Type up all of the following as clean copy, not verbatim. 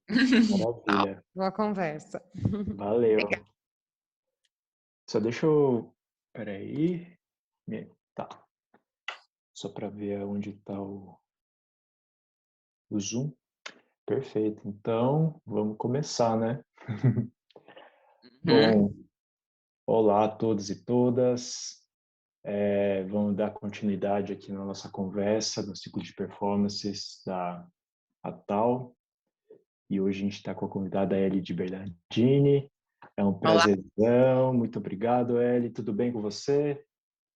Tal. Maravilha. Boa conversa. Valeu. Legal. Só deixa eu... Peraí. Tá. Só para ver onde está o Zoom. Perfeito. Então, vamos começar, né? Uhum. Bom, olá a todos e todas. Vamos dar continuidade aqui na nossa conversa, no ciclo de performances da ATAL. E hoje a gente está com a convidada Ellie de Bernardini. É um Olá, prazerzão. Muito obrigado, Ellie. Tudo bem com você?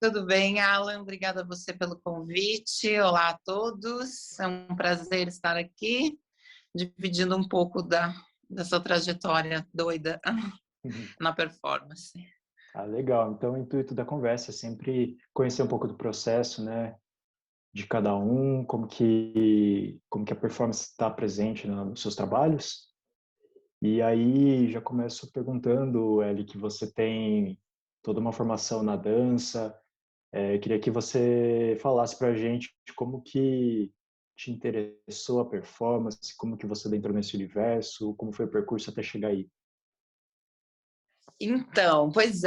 tudo bem, Alan? Obrigada a você pelo convite. Olá a todos. É um prazer estar aqui, dividindo um pouco dessa trajetória doida na performance. Ah, legal. Então, o intuito da conversa é sempre conhecer um pouco do processo, né, de cada um, como que a performance está presente nos seus trabalhos. E aí já começo perguntando, Eli, que você tem toda uma formação na dança. Eu queria que você falasse para a gente como que te interessou a performance, como que você entrou nesse universo, como foi o percurso até chegar aí. Então, pois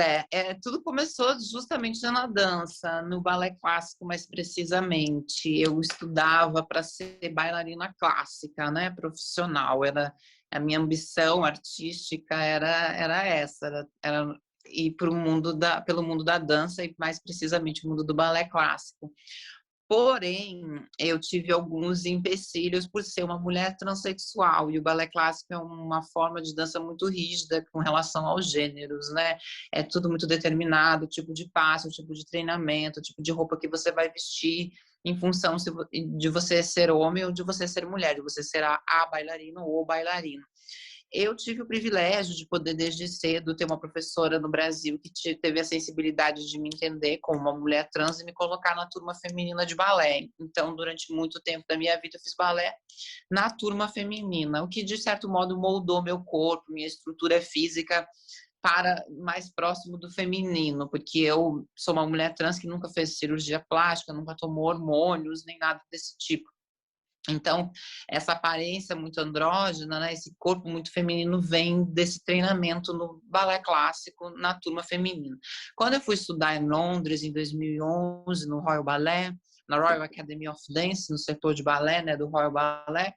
tudo começou justamente na dança, no balé clássico mais precisamente. Eu estudava para ser bailarina clássica, né, profissional. Era a minha ambição artística era essa, era ir pelo mundo da dança e mais precisamente o mundo do balé clássico. Porém, eu tive alguns empecilhos por ser uma mulher transexual, e o balé clássico é uma forma de dança muito rígida com relação aos gêneros, né? É tudo muito determinado, o tipo de passo, o tipo de treinamento, o tipo de roupa que você vai vestir, em função de você ser homem ou de você ser mulher, de você ser a bailarina ou o bailarino. Eu tive o privilégio de poder, desde cedo, ter uma professora no Brasil que teve a sensibilidade de me entender como uma mulher trans e me colocar na turma feminina de balé. Então, durante muito tempo da minha vida, eu fiz balé na turma feminina, o que, de certo modo, moldou meu corpo, minha estrutura física para mais próximo do feminino, porque eu sou uma mulher trans que nunca fez cirurgia plástica, nunca tomou hormônios, nem nada desse tipo. Então, essa aparência muito andrógena, né, esse corpo muito feminino vem desse treinamento no balé clássico na turma feminina. Quando eu fui estudar em Londres, em 2011, no Royal Ballet, na Royal Academy of Dance, no setor de balé, né, do Royal Ballet,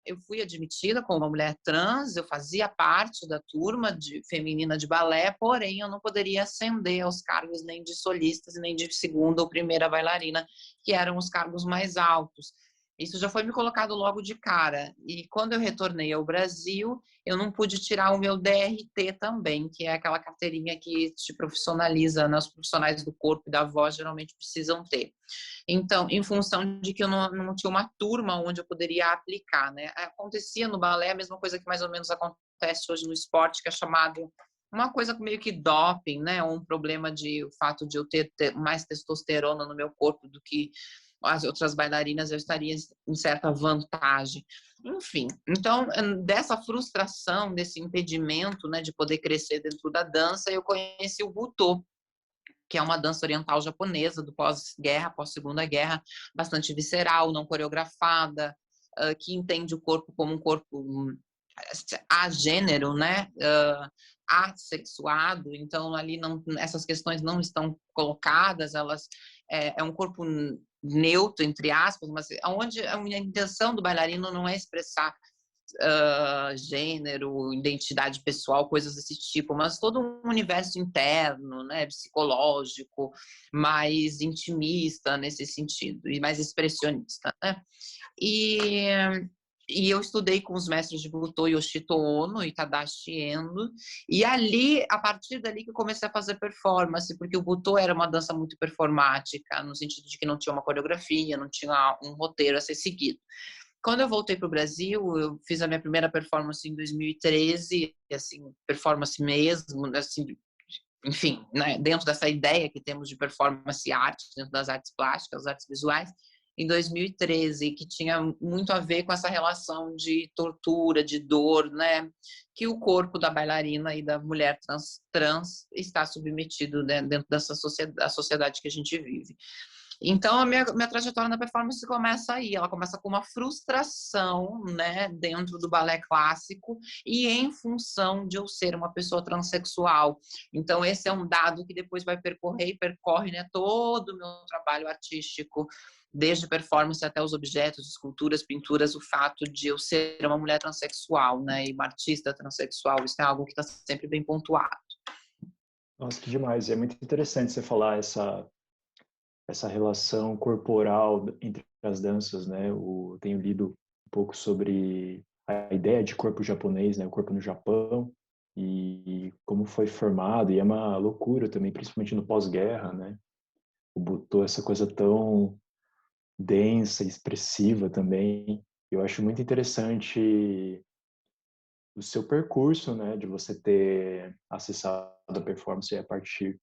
eu fui admitida como uma mulher trans, eu fazia parte da turma feminina de balé, porém eu não poderia ascender aos cargos nem de solistas, nem de segunda ou primeira bailarina, que eram os cargos mais altos. Isso já foi me colocado logo de cara. E quando eu retornei ao Brasil, eu não pude tirar o meu DRT também, que é aquela carteirinha que te profissionaliza, né? Os profissionais do corpo e da voz geralmente precisam ter. Então, em função de que eu não tinha uma turma onde eu poderia aplicar, né? Acontecia no balé a mesma coisa que mais ou menos acontece hoje no esporte, que é chamado uma coisa meio que doping, né? Um problema de o fato de eu ter mais testosterona no meu corpo do que as outras bailarinas, eu estaria em certa vantagem. Enfim, então, dessa frustração, desse impedimento, né, de poder crescer dentro da dança, eu conheci o Butô, que é uma dança oriental japonesa do pós-guerra, pós-segunda guerra, bastante visceral, não coreografada, que entende o corpo como um corpo agênero, né? Assexuado, então ali não, essas questões não estão colocadas, elas é um corpo neutro, entre aspas, mas onde a intenção do bailarino não é expressar gênero, identidade pessoal, coisas desse tipo, mas todo um universo interno, né, psicológico, mais intimista nesse sentido, e mais expressionista, né? E, e eu estudei com os mestres de Butô, Yoshito Ono e Tadashi Endo, e ali, a partir dali que eu comecei a fazer performance, porque o Butô era uma dança muito performática, no sentido de que não tinha uma coreografia, não tinha um roteiro a ser seguido. Quando eu voltei para o Brasil, eu fiz a minha primeira performance em 2013, assim, performance mesmo, assim, enfim, né, dentro dessa ideia que temos de performance e arte, dentro das artes plásticas, artes visuais, em 2013, que tinha muito a ver com essa relação de tortura, de dor, né, que o corpo da bailarina e da mulher trans está submetido, né, dentro dessa sociedade que a gente vive. Então, a minha trajetória na performance começa aí. Ela começa com uma frustração, né, dentro do balé clássico e em função de eu ser uma pessoa transexual. Então, esse é um dado que depois vai percorrer e percorre, né, todo o meu trabalho artístico, desde performance até os objetos, esculturas, pinturas, o fato de eu ser uma mulher transexual, né, e uma artista transexual. Isso é algo que está sempre bem pontuado. Nossa, que demais. É muito interessante você falar essa relação corporal entre as danças, né? Eu tenho lido um pouco sobre a ideia de corpo japonês, né? O corpo no Japão e como foi formado. E é uma loucura também, principalmente no pós-guerra, né? Botou essa coisa tão densa, expressiva também. Eu acho muito interessante o seu percurso, né? De você ter acessado a performance a partir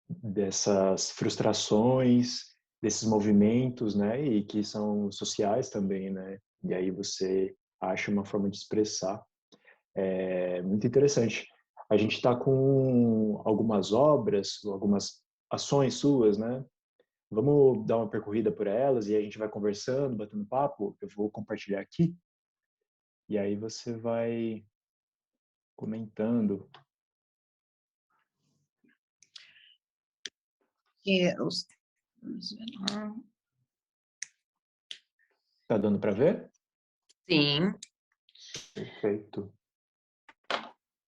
dessas frustrações, desses movimentos, né, e que são sociais também, né, e aí você acha uma forma de expressar. É muito interessante. A gente está com algumas obras, algumas ações suas, né? Vamos dar uma percorrida por elas e a gente vai conversando, batendo papo. Eu vou compartilhar aqui e aí você vai comentando. Tá dando para ver? Sim. Perfeito.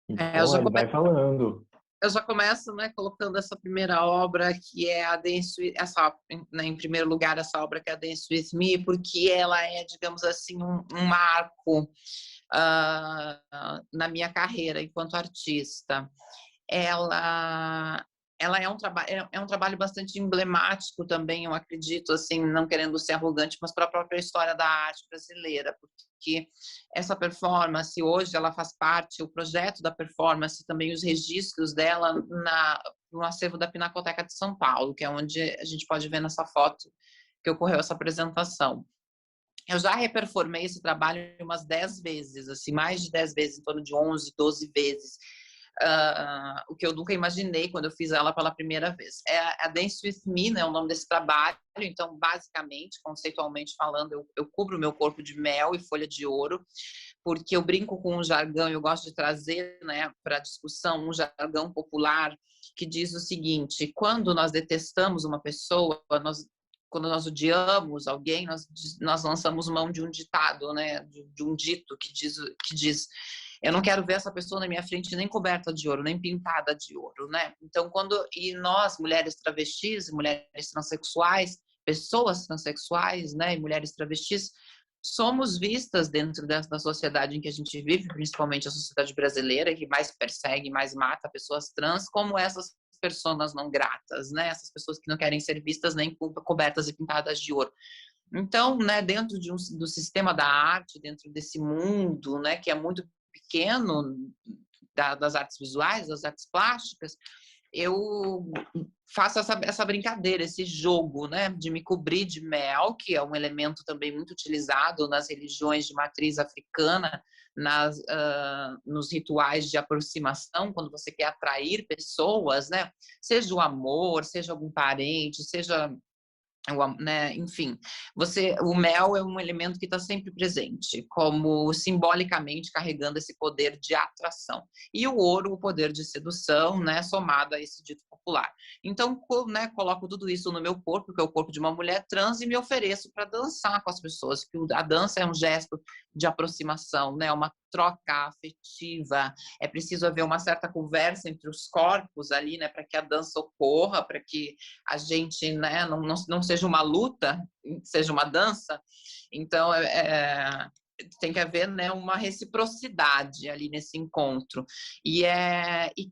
Eu Então, já ele vai falando. eu já começo, né, colocando essa primeira obra que é a Dance essa, né, em primeiro lugar, essa obra que é a Dance With Me, porque ela é, digamos assim, um marco na minha carreira enquanto artista. Ela ela é um trabalho bastante emblemático também, eu acredito, assim, não querendo ser arrogante, mas para a própria história da arte brasileira, porque essa performance hoje ela faz parte, o projeto da performance, também os registros dela no acervo da Pinacoteca de São Paulo, que é onde a gente pode ver nessa foto que ocorreu essa apresentação. Eu já reperformei esse trabalho umas 10 vezes, assim, mais de 10 vezes, em torno de 11, 12 vezes. O que eu nunca imaginei quando eu fiz ela pela primeira vez. É a Dance With Me, né, o nome desse trabalho. Então, basicamente, conceitualmente falando, eu cubro o meu corpo de mel e folha de ouro, porque eu brinco com um jargão, eu gosto de trazer, né, para a discussão um jargão popular que diz o seguinte: quando nós detestamos uma pessoa, quando nós odiamos alguém, nós lançamos mão de um ditado, né, de um dito que diz eu não quero ver essa pessoa na minha frente nem coberta de ouro, nem pintada de ouro, né? Então, e nós, mulheres travestis, mulheres transexuais, pessoas transexuais, né, e mulheres travestis, somos vistas dentro da sociedade em que a gente vive, principalmente a sociedade brasileira, que mais persegue, mais mata pessoas trans, como essas pessoas não gratas, né? Essas pessoas que não querem ser vistas nem cobertas e pintadas de ouro. Então, né, dentro do sistema da arte, dentro desse mundo, né, que é muito pequeno das artes visuais, das artes plásticas, eu faço essa brincadeira, esse jogo, né, de me cobrir de mel, que é um elemento também muito utilizado nas religiões de matriz africana, nos rituais de aproximação, quando você quer atrair pessoas, né, seja o amor, seja algum parente, seja né? Enfim, o mel é um elemento que está sempre presente, como simbolicamente carregando esse poder de atração. E o ouro, o poder de sedução, né? Somado a esse dito popular. Então, né, coloco tudo isso no meu corpo, que é o corpo de uma mulher trans, e me ofereço para dançar com as pessoas, porque a dança é um gesto de aproximação, né? Uma troca afetiva, é preciso haver uma certa conversa entre os corpos ali, né, para que a dança ocorra, para que a gente, né, não seja uma luta, seja uma dança. Então, tem que haver, né, uma reciprocidade ali nesse encontro. E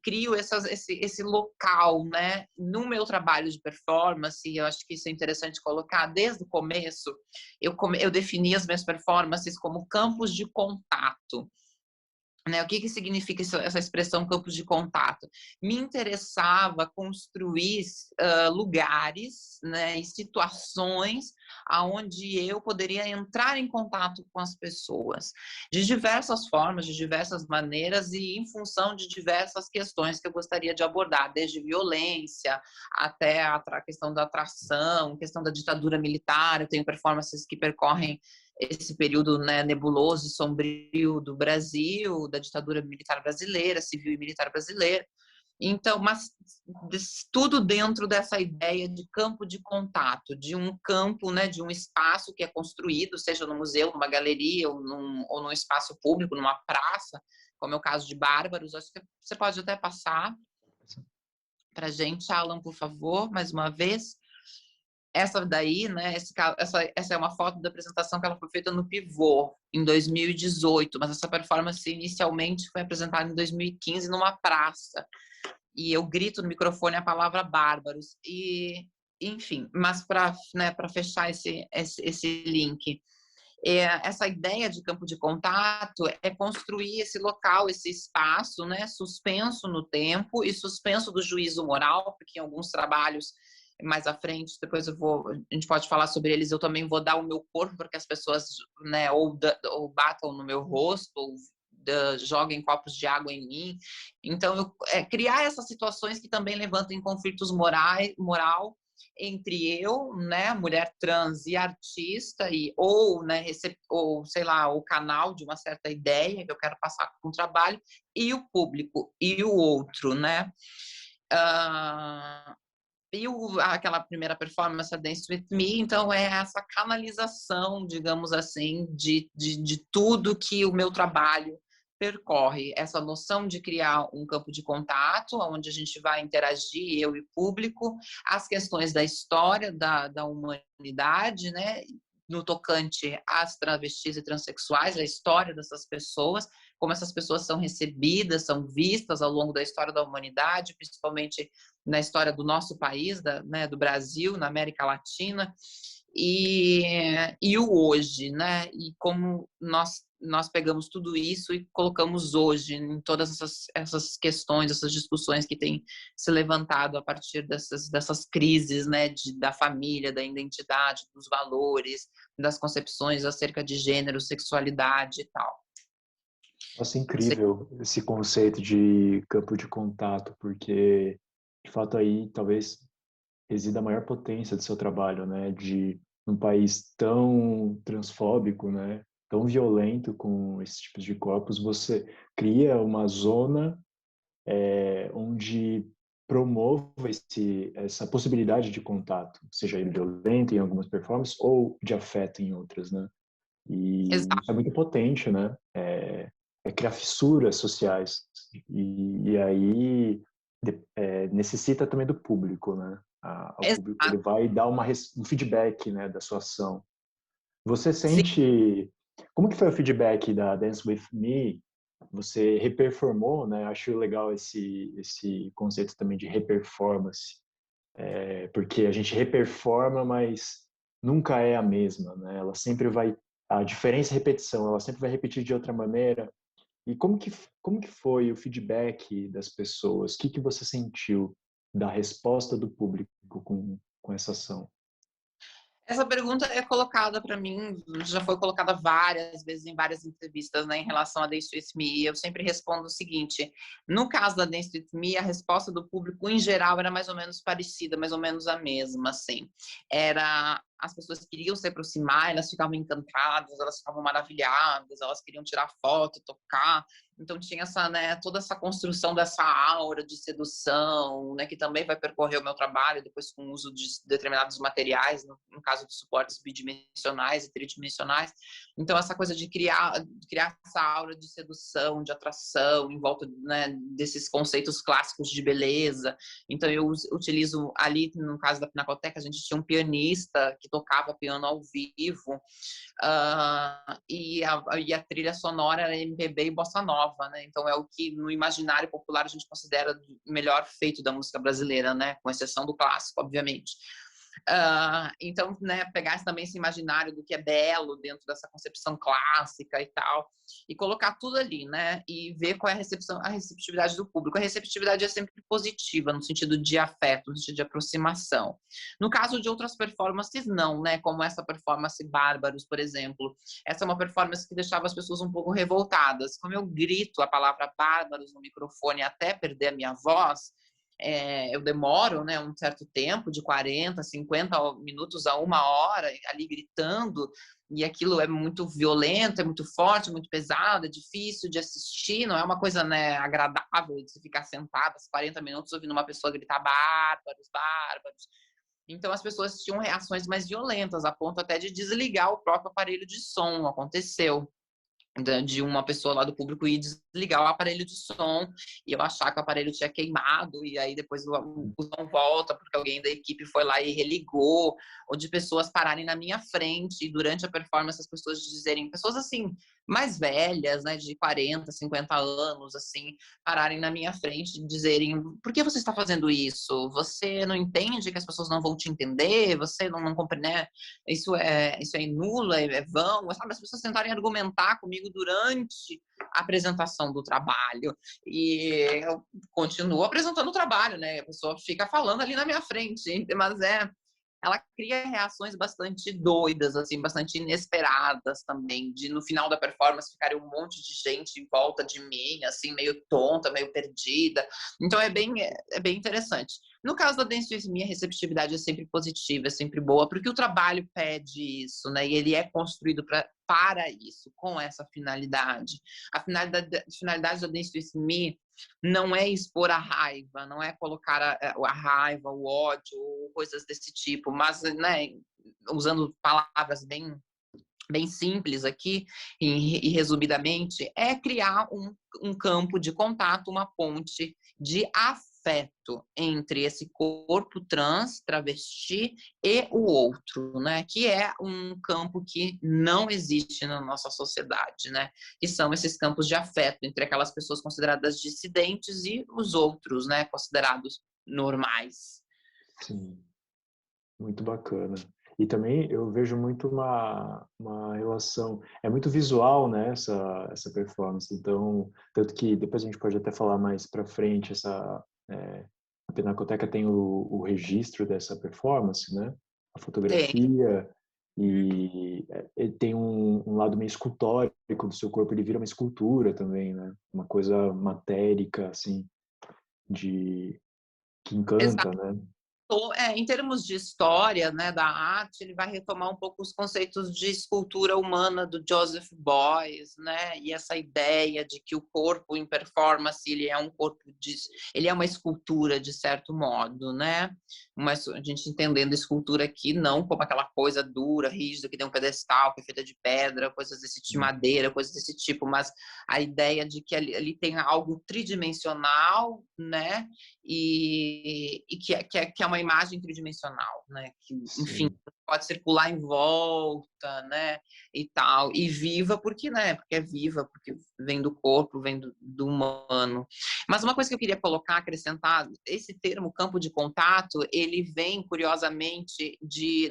crio esse local, né, no meu trabalho de performance. Eu acho que isso é interessante colocar desde o começo. Eu defini as minhas performances como campos de contato. né? O que significa essa expressão campos de contato? Me interessava construir lugares, né, e situações aonde eu poderia entrar em contato com as pessoas de diversas formas, de diversas maneiras e em função de diversas questões que eu gostaria de abordar, desde violência até a questão da atração, questão da ditadura militar. Eu tenho performances que percorrem esse período, né, nebuloso e sombrio do Brasil, da ditadura militar brasileira, civil e militar brasileira. Então, mas tudo dentro dessa ideia de campo de contato, de um campo, né, de um espaço que é construído, seja no museu, numa galeria ou num espaço público, numa praça, como é o caso de Bárbaros. Acho que você pode até passar para a gente, Alan, por favor, mais uma vez. Essa daí, né, essa é uma foto da apresentação que ela foi feita no Pivô, em 2018, mas essa performance inicialmente foi apresentada em 2015 numa praça. E eu grito no microfone a palavra bárbaros. E, enfim, mas para, né, para fechar esse link, essa ideia de campo de contato é construir esse local, esse espaço, né, suspenso no tempo e suspenso do juízo moral, porque em alguns trabalhos mais à frente, depois a gente pode falar sobre eles, eu também vou dar o meu corpo para que as pessoas, né, ou batam no meu rosto, ou joguem copos de água em mim. Então, criar essas situações que também levantem conflitos moral entre eu, né, mulher trans e artista, né, ou sei lá, o canal de uma certa ideia que eu quero passar com o trabalho, e o público, e o outro, né? E aquela primeira performance, a Dance With Me, então é essa canalização, digamos assim, de tudo que o meu trabalho percorre, essa noção de criar um campo de contato, onde a gente vai interagir, eu e o público, as questões da história da humanidade, né, no tocante às travestis e transexuais, a história dessas pessoas, como essas pessoas são recebidas, são vistas ao longo da história da humanidade, principalmente na história do nosso país, né, do Brasil, na América Latina, e o hoje, né? E como nós pegamos tudo isso e colocamos hoje em todas essas questões, essas discussões que têm se levantado a partir dessas crises, né, da família, da identidade, dos valores, das concepções acerca de gênero, sexualidade e tal. Nossa, incrível esse conceito de campo de contato, porque, de fato, aí talvez resida a maior potência do seu trabalho, né? De um país tão transfóbico, né? Tão violento com esses tipos de corpos, você cria uma zona onde promova essa possibilidade de contato, seja ele violento em algumas performances ou de afeto em outras, né? E isso é Exato. muito potente, né? Criar fissuras sociais. E aí necessita também do público, né? O público ele Exato. vai dar um feedback, né, da sua ação. Você Sim. sente... Como que foi o feedback da Dance With Me? Você reperformou, né? Acho legal esse conceito também de reperformance. Porque a gente reperforma, mas nunca é a mesma, né? Ela sempre vai... A diferença é repetição, ela sempre vai repetir de outra maneira. E como que foi o feedback das pessoas? O que você sentiu da resposta do público com essa ação? Essa pergunta é colocada para mim, já foi colocada várias vezes em várias entrevistas, né, em relação a Dance With Me. Eu sempre respondo o seguinte: no caso da Dance With Me, a resposta do público em geral era mais ou menos parecida, mais ou menos a mesma, assim. As pessoas queriam se aproximar, elas ficavam encantadas, elas ficavam maravilhadas, elas queriam tirar foto, tocar. Então tinha né, toda essa construção dessa aura de sedução, né, que também vai percorrer o meu trabalho depois com o uso de determinados materiais, no caso de suportes bidimensionais e tridimensionais. Então essa coisa de criar essa aura de sedução, de atração em volta, né, desses conceitos clássicos de beleza. Então eu utilizo ali, no caso da Pinacoteca, a gente tinha um pianista que tocava piano ao vivo, e a trilha sonora era MPB e bossa nova, né? Então é o que no imaginário popular a gente considera o melhor feito da música brasileira, né? Com exceção do clássico, obviamente. Então, né, pegar também esse imaginário do que é belo dentro dessa concepção clássica e tal, e colocar tudo ali, né, e ver qual é a receptividade do público. A receptividade é sempre positiva, no sentido de afeto, no sentido de aproximação. No caso de outras performances, não, né, como essa performance Bárbaros, por exemplo. Essa é uma performance que deixava as pessoas um pouco revoltadas. Como eu grito a palavra Bárbaros no microfone até perder a minha voz, eu demoro, né, um certo tempo, de 40, 50 minutos a 1 hora, ali gritando, e aquilo é muito violento, é muito forte, muito pesado, é difícil de assistir, não é uma coisa, né, agradável de se ficar sentada 40 minutos ouvindo uma pessoa gritar bárbaros, bárbaros. Então as pessoas tinham reações mais violentas, a ponto até de desligar o próprio aparelho de som, aconteceu de uma pessoa lá do público ir desligar o aparelho de som e eu achar que o aparelho tinha queimado e aí depois o som volta porque alguém da equipe foi lá e religou, ou de pessoas pararem na minha frente e durante a performance as pessoas dizerem, pessoas assim, mais velhas, né, de 40, 50 anos, assim, pararem na minha frente e dizerem, por que você está fazendo isso? Você não entende que as pessoas não vão te entender? Você não compreende, né? Isso é nulo, é vão, sabe? As pessoas tentarem argumentar comigo durante a apresentação do trabalho. E eu continuo apresentando o trabalho, né? A pessoa fica falando ali na minha frente, mas ela cria reações bastante doidas, assim, bastante inesperadas também, de no final da performance ficarem um monte de gente em volta de mim, assim, meio tonta, meio perdida. Então é bem interessante. No caso da Dance With Me, a receptividade é sempre positiva, é sempre boa, porque o trabalho pede isso, né? E ele é construído para isso, com essa finalidade. A finalidade da Dance With Me não é expor a raiva, não é colocar a raiva, o ódio, ou coisas desse tipo, mas, né, usando palavras bem simples aqui e resumidamente, é criar um campo de contato, uma ponte de afeto entre esse corpo trans, travesti e o outro, né? Que é um campo que não existe na nossa sociedade, né? Que são esses campos de afeto entre aquelas pessoas consideradas dissidentes e os outros, né? Considerados normais. Sim, muito bacana. E também eu vejo muito uma relação, é muito visual, né, essa performance. Então, tanto que depois a gente pode até falar mais para frente, a Pinacoteca tem o registro dessa performance, né, a Tem. fotografia, e ele tem um lado meio escultórico do seu corpo, ele vira uma escultura também, né, uma coisa matérica, assim, que encanta, né. Em termos de história, né, da arte, ele vai retomar um pouco os conceitos de escultura humana do Joseph Beuys, né, e essa ideia de que o corpo em performance ele é ele é uma escultura de certo modo, né, mas a gente entendendo a escultura aqui não como aquela coisa dura, rígida que tem um pedestal que é feita de pedra, coisas desse tipo, de madeira, coisas desse tipo, mas a ideia de que ali tem algo tridimensional, né, e que é uma imagem tridimensional, né? Que, enfim, Sim. pode circular em volta, né? E tal, e viva porque, né? Porque é viva, porque vem do corpo, vem do humano. Mas uma coisa que eu queria colocar, acrescentar, esse termo campo de contato, ele vem curiosamente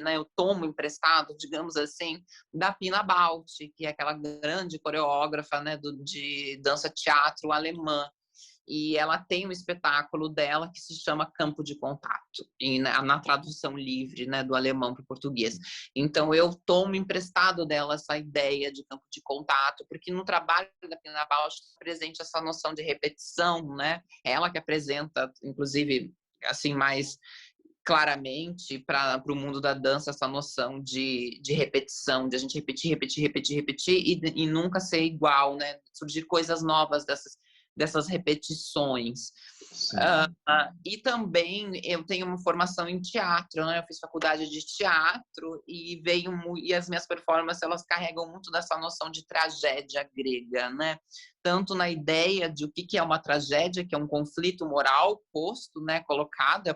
né? Eu tomo emprestado, digamos assim, da Pina Bausch, que é aquela grande coreógrafa, né? De dança teatro alemã. E ela tem um espetáculo dela que se chama Campo de Contato, na tradução livre, né, do alemão para o português. Então, eu tomo emprestado dela essa ideia de campo de contato, porque no trabalho da Pina Bausch está presente essa noção de repetição, né? Ela que apresenta, inclusive, assim, mais claramente para o mundo da dança essa noção de repetição, de a gente repetir e nunca ser igual, né? Surgir coisas novas dessas repetições. E também eu tenho uma formação em teatro, né? Eu fiz faculdade de teatro e as minhas performances elas carregam muito dessa noção de tragédia grega, né? Tanto na ideia de o que é uma tragédia, que é um conflito moral posto, né? Colocado,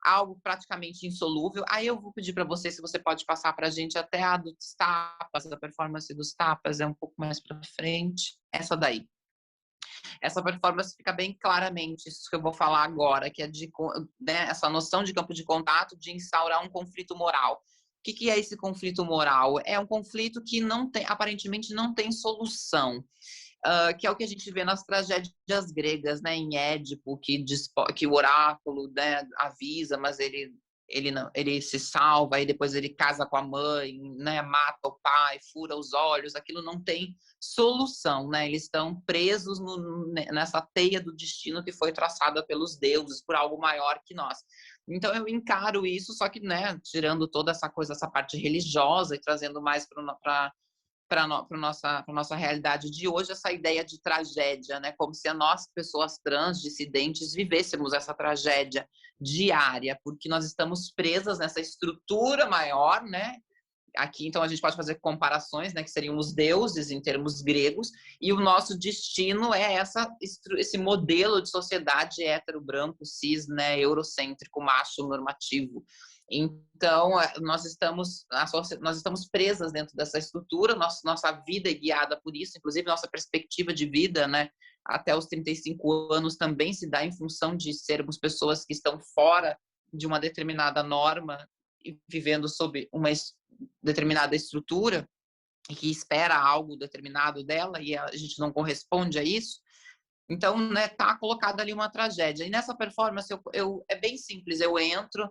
algo praticamente insolúvel. Aí eu vou pedir para você se você pode passar para a gente até a dos tapas, a performance dos tapas é um pouco mais para frente. Essa daí. Essa performance fica bem claramente isso que eu vou falar agora, que é né, essa noção de campo de contato, de instaurar um conflito moral. O que é esse conflito moral? É um conflito que aparentemente não tem solução. Que é o que a gente vê nas tragédias gregas, né? Em Édipo, que o oráculo, né, avisa, mas ele se salva, aí depois ele casa com a mãe, né, mata o pai, fura os olhos, aquilo não tem solução, né? Eles estão presos nessa teia do destino que foi traçada pelos deuses, por algo maior que nós. Então eu encaro isso, só que, né, tirando toda essa coisa, essa parte religiosa e trazendo mais para a nossa realidade de hoje, essa ideia de tragédia, né? Como se nós, pessoas trans, dissidentes, vivêssemos essa tragédia diária, porque nós estamos presas nessa estrutura maior, né? Aqui, então, a gente pode fazer comparações, né? Que seriam os deuses, em termos gregos, e o nosso destino é esse modelo de sociedade hétero, branco, cis, né? Eurocêntrico, macho, normativo. Então, nós estamos presas dentro dessa estrutura, nossa vida é guiada por isso, inclusive nossa perspectiva de vida, né, até os 35 anos também se dá em função de sermos pessoas que estão fora de uma determinada norma e vivendo sob uma determinada estrutura e que espera algo determinado dela e a gente não corresponde a isso. Então, né, tá colocada ali uma tragédia. E nessa performance é bem simples, eu entro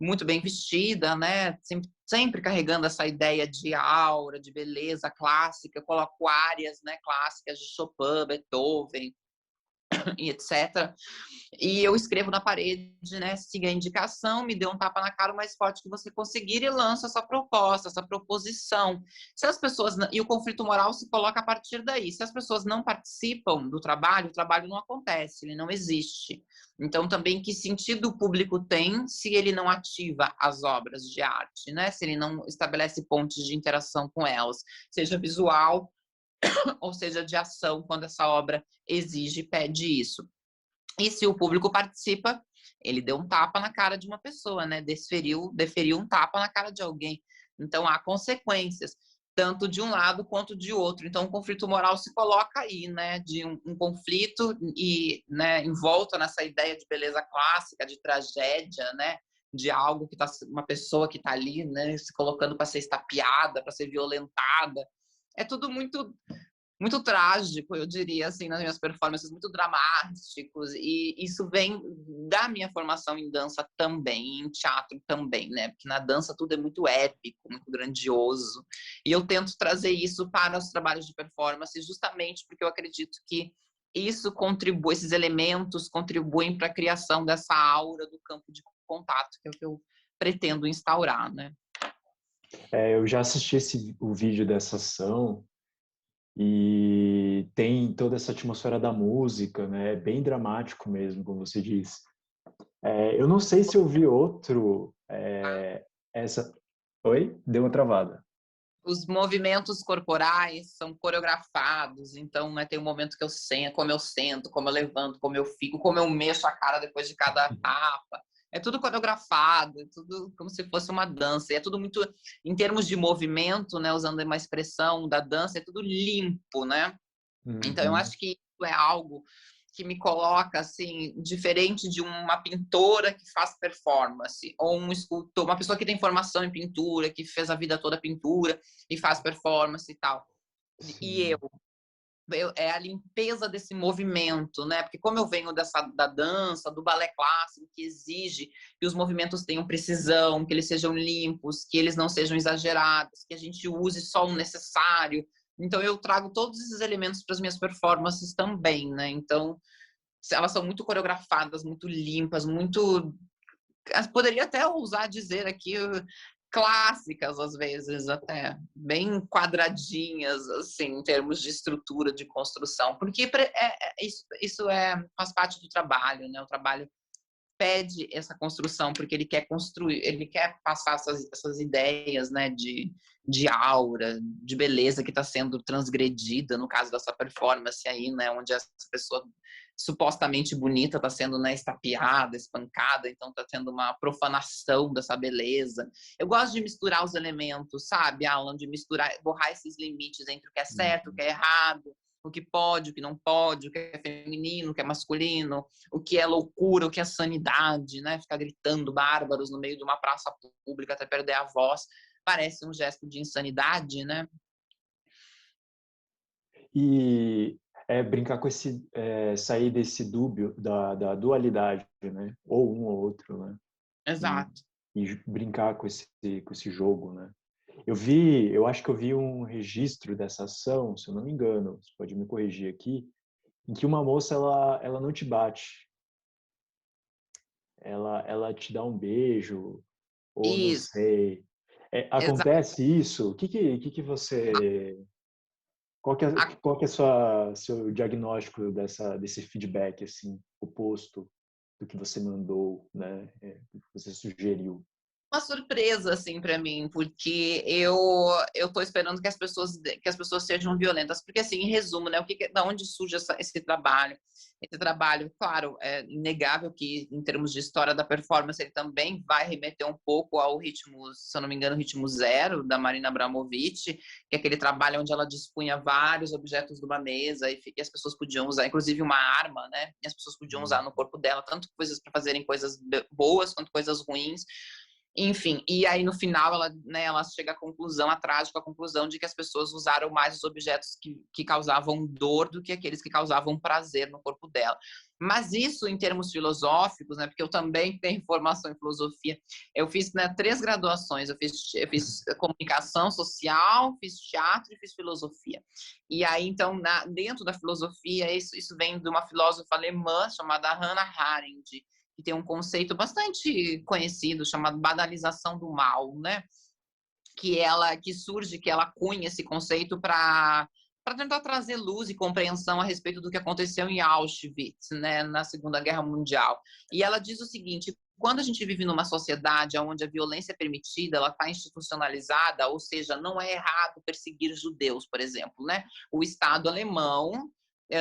muito bem vestida, né? Sempre carregando essa ideia de aura, de beleza clássica. Eu coloco áreas, né, clássicas de Chopin, Beethoven e etc. E eu escrevo na parede, né? Siga a indicação, me dê um tapa na cara o mais forte que você conseguir e lança essa proposta, essa proposição. Se as pessoas e o conflito moral se coloca a partir daí. Se as pessoas não participam do trabalho, o trabalho não acontece, ele não existe. Então, também, que sentido o público tem se ele não ativa as obras de arte, né? Se ele não estabelece pontes de interação com elas, seja visual ou seja de ação, quando essa obra exige e pede isso. E se o público participa, ele deu um tapa na cara de uma pessoa, né? Deferiu um tapa na cara de alguém. Então, há consequências, tanto de um lado quanto de outro. Então, o conflito moral se coloca aí, né? De um conflito e, né, envolto nessa ideia de beleza clássica, de tragédia, né? De algo que uma pessoa que está ali, né? Se colocando para ser estapeada, para ser violentada. É tudo muito trágico, eu diria, assim, nas minhas performances, muito dramáticos, e isso vem da minha formação em dança também, em teatro também, né, porque na dança tudo é muito épico, muito grandioso, e eu tento trazer isso para os trabalhos de performance, justamente porque eu acredito que isso contribui, esses elementos contribuem para a criação dessa aura do campo de contato, que é o que eu pretendo instaurar, né. Eu já assisti o vídeo dessa ação, e tem toda essa atmosfera da música, né? É bem dramático mesmo, como você disse. Eu não sei se eu vi outro. Essa. Oi? Deu uma travada. Os movimentos corporais são coreografados, então, né, tem um momento que eu sento, como eu levanto, como eu fico, como eu mexo a cara depois de cada etapa. É tudo coreografado, é tudo como se fosse uma dança. E é tudo muito, em termos de movimento, né, usando uma expressão da dança, é tudo limpo, né? Então, eu acho que isso é algo que me coloca, assim, diferente de uma pintora que faz performance, ou um escultor, uma pessoa que tem formação em pintura, que fez a vida toda pintura e faz performance e tal. Sim. E é a limpeza desse movimento, né? Porque como eu venho da dança, do balé clássico, que exige que os movimentos tenham precisão, que eles sejam limpos, que eles não sejam exagerados, que a gente use só o necessário. Então eu trago todos esses elementos para as minhas performances também, né? Então elas são muito coreografadas, muito limpas, muito, poderia até ousar dizer aqui, clássicas às vezes, até bem quadradinhas, assim, em termos de estrutura de construção, porque isso faz parte do trabalho, né? O trabalho pede essa construção porque ele quer construir, ele quer passar essas ideias, né, de aura, de beleza que está sendo transgredida no caso dessa performance aí, né, onde essa pessoa supostamente bonita está sendo, né, estapeada, espancada, então está tendo uma profanação dessa beleza. Eu gosto de misturar os elementos, sabe, Alan, de misturar, borrar esses limites entre o que é certo, o que é errado, o que pode, o que não pode, o que é feminino, o que é masculino, o que é loucura, o que é sanidade, né? Ficar gritando bárbaros no meio de uma praça pública até perder a voz, parece um gesto de insanidade, né? E brincar com sair desse dúbio da dualidade, né? Ou um ou outro, né? E, Exato. e brincar com esse jogo, né? Eu acho que eu vi um registro dessa ação, se eu não me engano, você pode me corrigir aqui, em que uma moça, ela não te bate, ela te dá um beijo, ou não Isso, sei. exato. Acontece isso? O que você... Qual que é seu diagnóstico desse feedback, assim, oposto do que você mandou, né? Do que você sugeriu? Uma surpresa assim para mim, porque eu tô esperando que as pessoas sejam violentas, porque assim, em resumo, né, da onde surge esse trabalho? Esse trabalho, claro, é inegável que em termos de história da performance ele também vai remeter um pouco ao ritmo, se eu não me engano, Ritmo Zero da Marina Abramovic, que é aquele trabalho onde ela dispunha vários objetos de uma mesa e as pessoas podiam usar, inclusive uma arma, né? E as pessoas podiam usar no corpo dela, tanto coisas para fazerem coisas boas quanto coisas ruins. Enfim, e aí no final ela chega à conclusão, a trágica conclusão de que as pessoas usaram mais os objetos que causavam dor do que aqueles que causavam prazer no corpo dela. Mas isso em termos filosóficos, né, porque eu também tenho formação em filosofia, eu fiz, né, 3 graduações, eu fiz comunicação social, fiz teatro e fiz filosofia. E aí, então, dentro da filosofia, isso vem de uma filósofa alemã chamada Hannah Arendt, que tem um conceito bastante conhecido chamado banalização do mal, né? Que ela cunha esse conceito para tentar trazer luz e compreensão a respeito do que aconteceu em Auschwitz, né, na Segunda Guerra Mundial. E ela diz o seguinte: quando a gente vive numa sociedade onde a violência é permitida, ela está institucionalizada, ou seja, não é errado perseguir judeus, por exemplo, né? O Estado alemão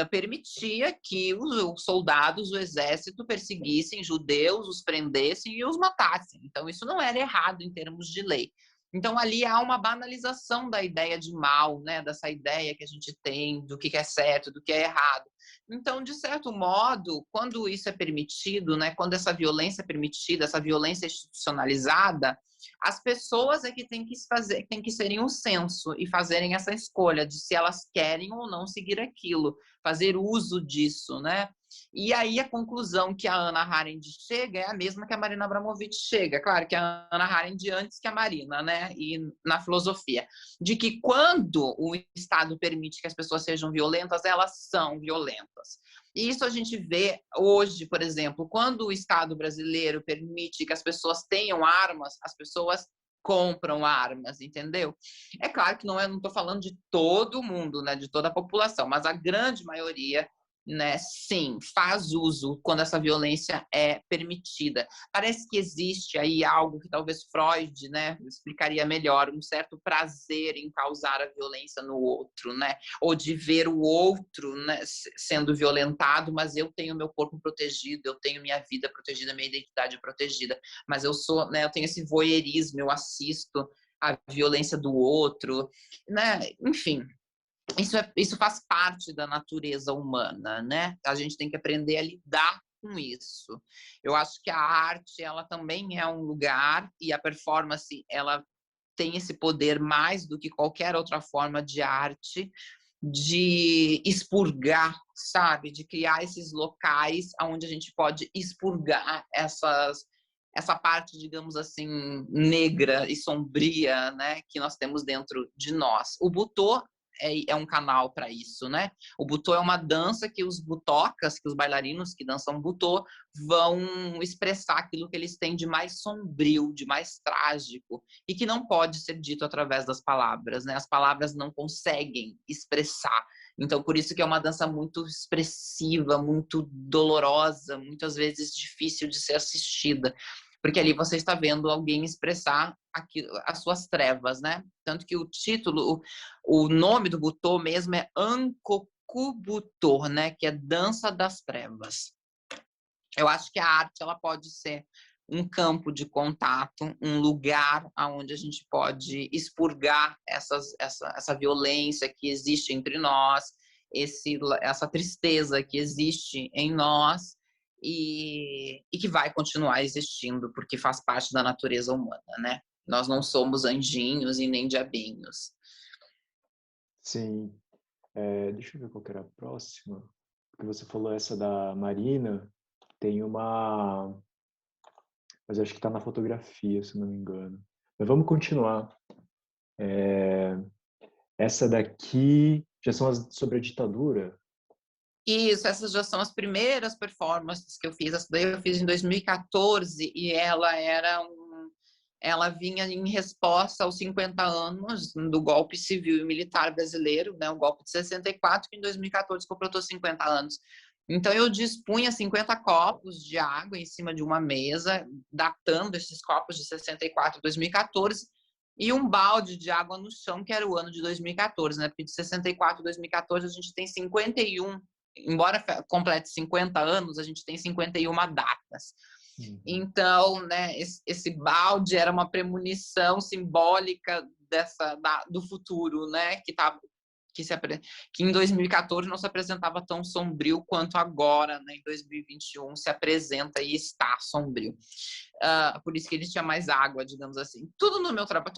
permitia que os soldados, o exército, perseguissem judeus, os prendessem e os matassem. Então, isso não era errado em termos de lei. Então, ali há uma banalização da ideia de mal, né? Dessa ideia que a gente tem do que é certo, do que é errado. Então, de certo modo, quando isso é permitido, né? Quando essa violência é permitida, essa violência é institucionalizada, as pessoas é que têm que serem o senso e fazerem essa escolha de se elas querem ou não seguir aquilo, fazer uso disso, né? E aí a conclusão que a Hannah Arendt chega é a mesma que a Marina Abramovic chega. Claro que a Hannah Arendt antes que a Marina, né? E na filosofia. De que quando o Estado permite que as pessoas sejam violentas, elas são violentas. E isso a gente vê hoje, por exemplo, quando o Estado brasileiro permite que as pessoas tenham armas, as pessoas compram armas, entendeu? É claro que não estou falando de todo mundo, né, de toda a população, mas a grande maioria, né, sim, faz uso quando essa violência é permitida. Parece que existe aí algo que talvez Freud, né, explicaria melhor, um certo prazer em causar a violência no outro, né, ou de ver o outro, né, sendo violentado, mas eu tenho meu corpo protegido, eu tenho minha vida protegida, minha identidade protegida, mas eu sou, né, eu tenho esse voyeurismo, eu assisto a violência do outro, né, enfim. Isso faz parte da natureza humana, né? A gente tem que aprender a lidar com isso. Eu acho que a arte, ela também é um lugar, e a performance, ela tem esse poder mais do que qualquer outra forma de arte, de expurgar, sabe? De criar esses locais onde a gente pode expurgar essa parte, digamos assim, negra e sombria, né, que nós temos dentro de nós. O Butô é um canal para isso, né? O Butô é uma dança que os butocas, que os bailarinos que dançam Butô, vão expressar aquilo que eles têm de mais sombrio, de mais trágico, e que não pode ser dito através das palavras, né? As palavras não conseguem expressar. Então, por isso que é uma dança muito expressiva, muito dolorosa, muitas vezes difícil de ser assistida, porque ali você está vendo alguém expressar as suas trevas, né? Tanto que o título, o nome do Butô mesmo é Ankoku Butô, né? Que é Dança das Trevas. Eu acho que a arte ela pode ser um campo de contato, um lugar onde a gente pode expurgar essa violência que existe entre nós. essa tristeza que existe em nós e que vai continuar existindo, porque faz parte da natureza humana, né? Nós não somos anjinhos e nem diabinhos. Sim. Deixa eu ver qual que era a próxima. Porque você falou essa da Marina, tem uma... Mas acho que está na fotografia, se não me engano. Mas vamos continuar. Essa daqui já são as sobre a ditadura. Isso, essas já são as primeiras performances que eu fiz. Essa daí eu fiz em 2014 e ela vinha em resposta aos 50 anos do golpe civil e militar brasileiro, né, o golpe de 64, que em 2014 completou 50 anos. Então, eu dispunha 50 copos de água em cima de uma mesa, datando esses copos de 64 e 2014, e um balde de água no chão, que era o ano de 2014, né? Porque de 64 a 2014 a gente tem 51, embora complete 50 anos, a gente tem 51 datas. Então, né, esse balde era uma premonição simbólica do futuro, né, que em 2014 não se apresentava tão sombrio quanto agora, né, em 2021 se apresenta e está sombrio. Por isso que ele tinha mais água, digamos assim. Tudo no meu trabalho,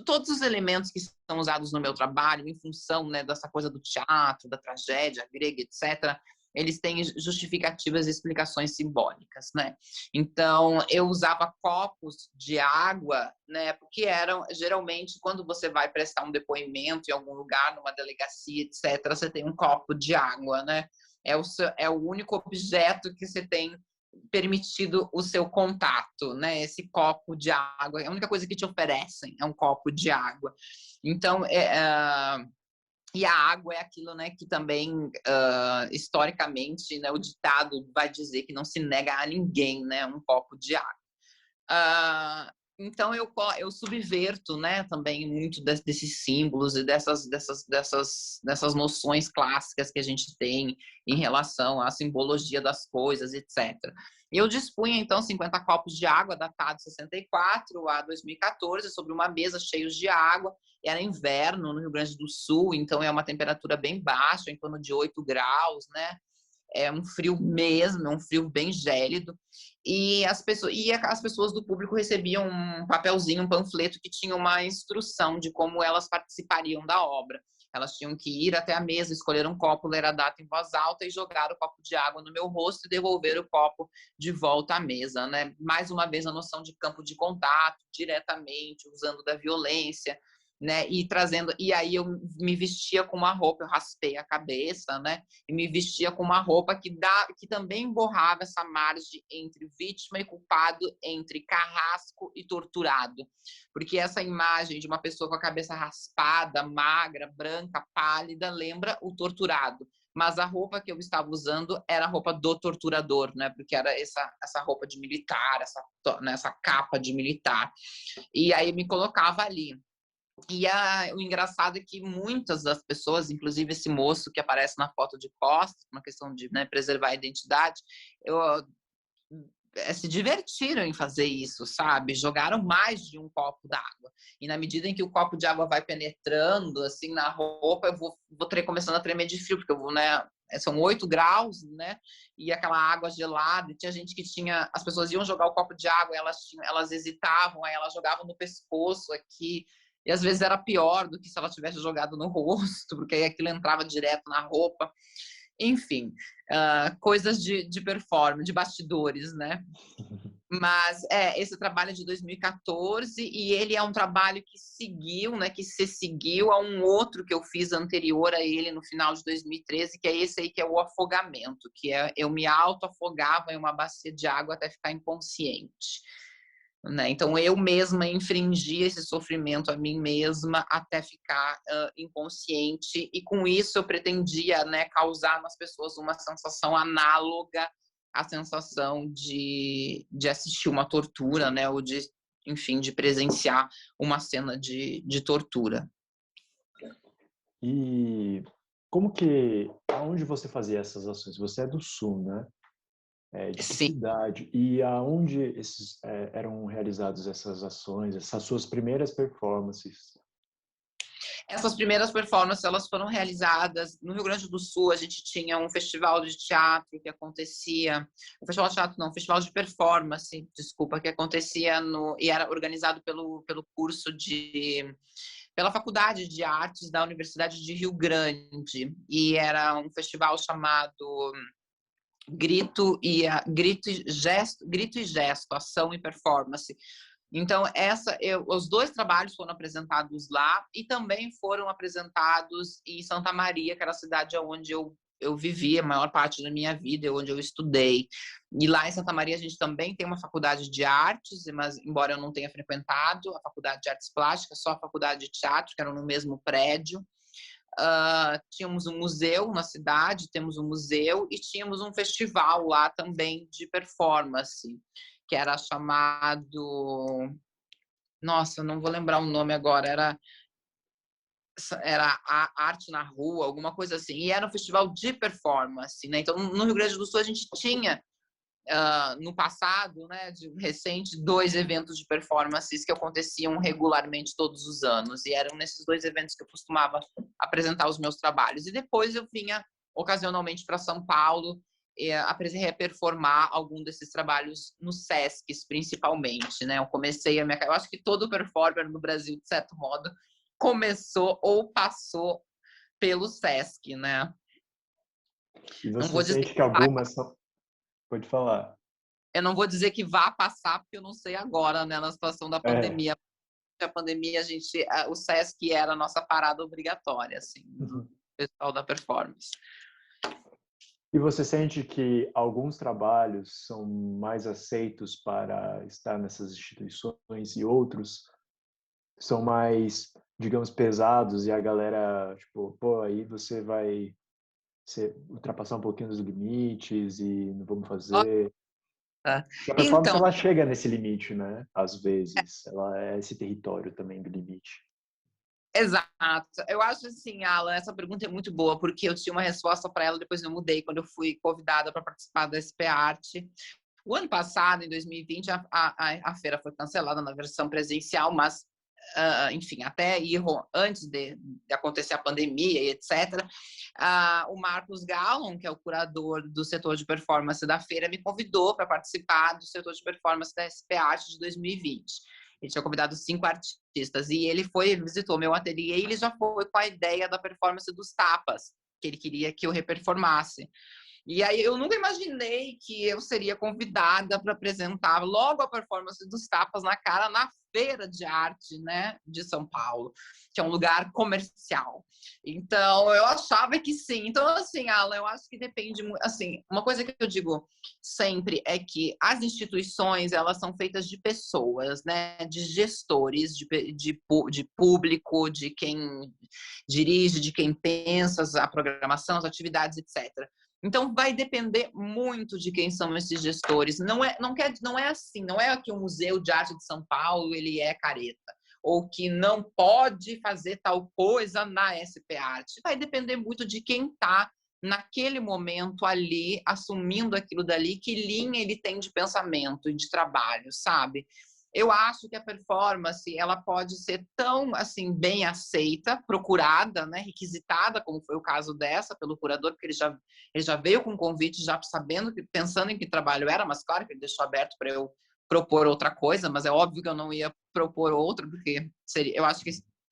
todos os elementos que são usados no meu trabalho, em função, né, dessa coisa do teatro, da tragédia grega, etc., eles têm justificativas e explicações simbólicas, né? Então, eu usava copos de água, né? Porque eram, geralmente, quando você vai prestar um depoimento em algum lugar, numa delegacia, etc., você tem um copo de água, né? É o único objeto que você tem permitido o seu contato, né? Esse copo de água, é a única coisa que te oferecem é um copo de água. Então, e a água é aquilo, né, que também, historicamente, né, o ditado vai dizer que não se nega a ninguém, né, um copo de água. Então, eu subverto, né, também muito desses símbolos e dessas noções clássicas que a gente tem em relação à simbologia das coisas, etc. Eu dispunha, então, 50 copos de água datados de 64 a 2014 sobre uma mesa cheios de água. Era inverno no Rio Grande do Sul, então é uma temperatura bem baixa, em torno de 8 graus, né? É um frio mesmo, é um frio bem gélido. E as pessoas do público recebiam um papelzinho, um panfleto que tinha uma instrução de como elas participariam da obra. Elas tinham que ir até a mesa, escolher um copo, ler a data em voz alta e jogar o copo de água no meu rosto e devolver o copo de volta à mesa, né? Mais uma vez a noção de campo de contato, diretamente, usando da violência, né? E aí eu me vestia com uma roupa, eu raspei a cabeça, né? E me vestia com uma roupa que também borrava essa margem entre vítima e culpado, entre carrasco e torturado. Porque essa imagem de uma pessoa com a cabeça raspada, magra, branca, pálida, lembra o torturado. Mas a roupa que eu estava usando era a roupa do torturador, né? Porque era essa roupa de militar, essa capa de militar. E aí me colocava ali. E o engraçado é que muitas das pessoas, inclusive esse moço que aparece na foto de costas, uma questão de, né, preservar a identidade, se divertiram em fazer isso, sabe? Jogaram mais de um copo d'água. E na medida em que o copo de água vai penetrando, assim, na roupa, eu vou começando a tremer de frio, porque eu vou, né? São 8 graus, né? E aquela água gelada. E tinha gente que as pessoas iam jogar o copo de água, elas hesitavam, aí elas jogavam no pescoço aqui. E às vezes era pior do que se ela tivesse jogado no rosto, porque aí aquilo entrava direto na roupa. Enfim, coisas de performance, de bastidores, né? Mas esse trabalho é de 2014 e ele é um trabalho que seguiu, né, que se seguiu a um outro que eu fiz anterior a ele no final de 2013, que é esse aí que é o afogamento, que é eu me auto-afogava em uma bacia de água até ficar inconsciente. Né? Então, eu mesma infringia esse sofrimento a mim mesma até ficar inconsciente, e com isso eu pretendia, né, causar nas pessoas uma sensação análoga à sensação de assistir uma tortura, né, ou de, enfim, de presenciar uma cena de tortura. E aonde você fazia essas ações? Você é do Sul, né? De que Sim. cidade? E aonde eram realizadas essas ações, essas suas primeiras performances? Essas primeiras performances, elas foram realizadas no Rio Grande do Sul. A gente tinha um festival de teatro que acontecia, um festival de teatro não, um festival de performance, desculpa, que acontecia e era organizado pelo curso pela Faculdade de Artes da Universidade de Rio Grande, e era um festival chamado Grito e Gesto, Ação e Performance. Então, os 2 trabalhos foram apresentados lá e também foram apresentados em Santa Maria, que era a cidade onde eu vivi a maior parte da minha vida, onde eu estudei. E lá em Santa Maria a gente também tem uma faculdade de artes, mas embora eu não tenha frequentado a faculdade de artes plásticas, só a faculdade de teatro, que eram no mesmo prédio. Tínhamos um museu na cidade, temos um museu e tínhamos um festival lá também de performance, que era chamado... Nossa, não vou lembrar o nome agora, era a Arte na Rua, alguma coisa assim, e era um festival de performance, né? Então, no Rio Grande do Sul, a gente tinha, no passado, né, recente, 2 eventos de performances que aconteciam regularmente todos os anos, e eram nesses 2 eventos que eu costumava apresentar os meus trabalhos. E depois eu vinha ocasionalmente para São Paulo reperformar algum desses trabalhos nos SESCs, principalmente, né? Eu acho que todo performer no Brasil, de certo modo, começou ou passou pelo SESC, né? E Não você vou dizer sente que algumas são... Pode falar. Eu não vou dizer que vá passar, porque eu não sei agora, né, na situação da É. pandemia. A pandemia, o SESC era a nossa parada obrigatória, assim, do pessoal da performance. E você sente que alguns trabalhos são mais aceitos para estar nessas instituições e outros são mais, digamos, pesados e a galera, tipo, pô, aí você ultrapassar um pouquinho dos limites e não vamos fazer. Nossa. E a performance, Então, ela chega nesse limite, né? Às vezes, ela é esse território também do limite. exato. Eu acho assim, Alan, essa pergunta é muito boa, porque eu tinha uma resposta para ela, depois eu mudei, quando eu fui convidada para participar da SP Arte. O ano passado, em 2020, a feira foi cancelada na versão presencial, mas, enfim, até antes de acontecer a pandemia e etc., o Marcos Gallon, que é o curador do setor de performance da feira, me convidou para participar do setor de performance da SP Arte de 2020. Ele tinha convidado 5 artistas e ele visitou meu ateliê e ele já foi com a ideia da performance dos tapas, que ele queria que eu reperformasse. E aí eu nunca imaginei que eu seria convidada para apresentar logo a performance dos tapas na cara na Feira de Arte, né, de São Paulo, que é um lugar comercial. Então, eu achava que sim. Então, assim, Alan, eu acho que depende muito. Assim, uma coisa que eu digo sempre é que as instituições, elas são feitas de pessoas, né, de gestores, de público, de quem dirige, de quem pensa a programação, as atividades, etc. Então, vai depender muito de quem são esses gestores. Não é assim, não é que o Museu de Arte de São Paulo ele é careta, ou que não pode fazer tal coisa na SP Arte. Vai depender muito de quem está naquele momento ali, assumindo aquilo dali, que linha ele tem de pensamento e de trabalho, sabe? Eu acho que a performance ela pode ser tão assim bem aceita, procurada, né, requisitada, como foi o caso dessa pelo curador, porque ele já veio com um convite já sabendo pensando em que trabalho era, mas claro que ele deixou aberto para eu propor outra coisa, mas é óbvio que eu não ia propor outra, porque eu acho que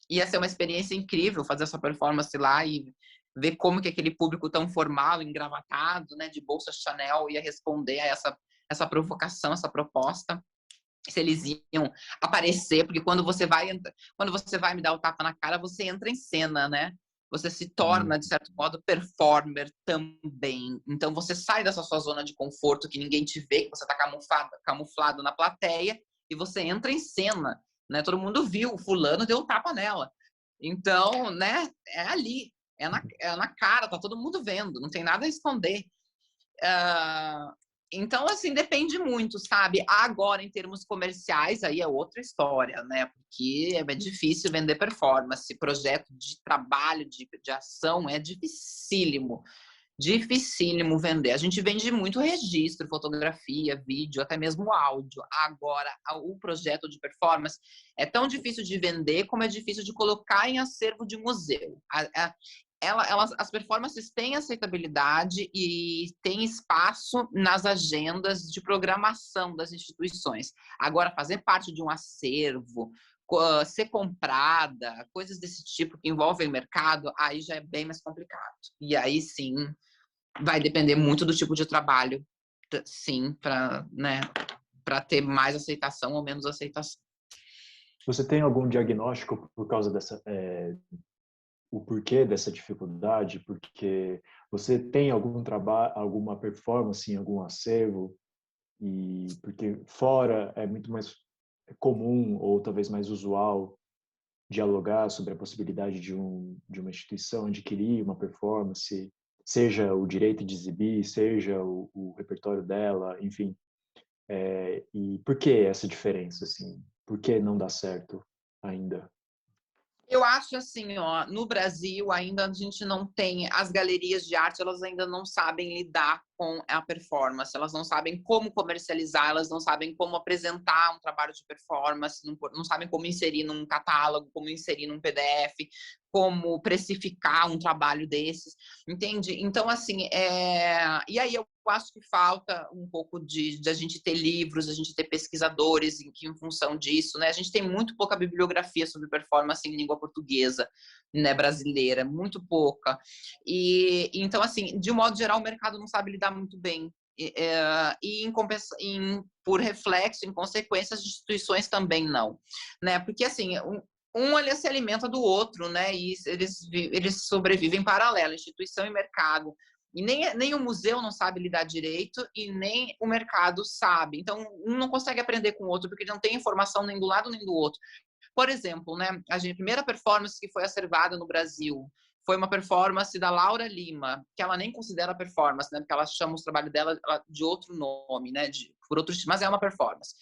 ia ser uma experiência incrível fazer essa performance lá e ver como que aquele público tão formal, engravatado, né, de bolsa Chanel ia responder a essa provocação, essa proposta. Se eles iam aparecer, porque quando você vai me dar o tapa na cara, você entra em cena, né? Você se torna, de certo modo, performer também. Então, você sai dessa sua zona de conforto, que ninguém te vê, que você está camuflado na plateia, e você entra em cena, né? Todo mundo viu, o fulano deu um tapa nela. Então, né? É ali, é na cara, tá todo mundo vendo, não tem nada a esconder. Então, assim, depende muito, sabe? Agora, em termos comerciais, aí é outra história, né? Porque é difícil vender performance, projeto de trabalho, de ação, é dificílimo. Dificílimo vender. A gente vende muito registro, fotografia, vídeo, até mesmo áudio. Agora, o projeto de performance é tão difícil de vender como é difícil de colocar em acervo de museu. As performances têm aceitabilidade e têm espaço nas agendas de programação das instituições. Agora, fazer parte de um acervo, ser comprada, coisas desse tipo que envolvem o mercado, aí já é bem mais complicado. E aí sim, vai depender muito do tipo de trabalho, sim, para, né, para ter mais aceitação ou menos aceitação. Você tem algum diagnóstico por causa o porquê dessa dificuldade? Porque você tem algum trabalho, alguma performance em algum acervo, e porque fora é muito mais comum ou talvez mais usual dialogar sobre a possibilidade de uma instituição adquirir uma performance, seja o direito de exibir, seja o repertório dela, enfim. E por que essa diferença, assim? Por que não dá certo ainda? Eu acho assim, ó, no Brasil ainda a gente não tem, as galerias de arte, elas ainda não sabem lidar com a performance, elas não sabem como comercializar, elas não sabem como apresentar um trabalho de performance, não sabem como inserir num catálogo, como inserir num PDF, como precificar um trabalho desses, entende? Então, assim, e aí eu acho que falta um pouco de a gente ter livros, a gente ter pesquisadores em função disso, né? A gente tem muito pouca bibliografia sobre performance em língua portuguesa, né, brasileira, muito pouca. E então, assim, de um modo geral, o mercado não sabe lidar muito bem. Por reflexo, em consequência, as instituições também não, né? Porque assim, ele se alimenta do outro, né? E eles sobrevivem em paralelo, instituição e mercado. E nem o museu não sabe lidar direito e nem o mercado sabe. Então, um não consegue aprender com o outro porque não tem informação nem do lado nem do outro. Por exemplo, né, a primeira performance que foi acervada no Brasil foi uma performance da Laura Lima, que ela nem considera performance, né? Porque ela chama o trabalho dela de outro nome, né? Por outro, mas é uma performance.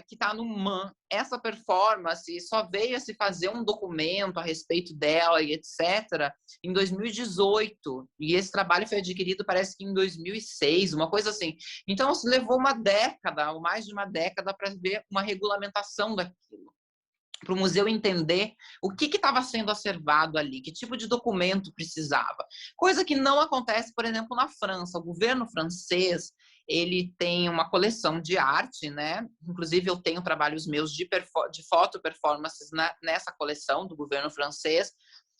Que está no MAN. Essa performance só veio a se fazer um documento a respeito dela e etc. em 2018. E esse trabalho foi adquirido, parece que em 2006, uma coisa assim. Então, levou uma década, ou mais de uma década, para ver uma regulamentação daquilo, para o museu entender o que estava sendo acervado ali, que tipo de documento precisava. Coisa que não acontece, por exemplo, na França. O governo francês, ele tem uma coleção de arte, né? Inclusive, eu tenho trabalhos meus de foto performances nessa coleção do governo francês.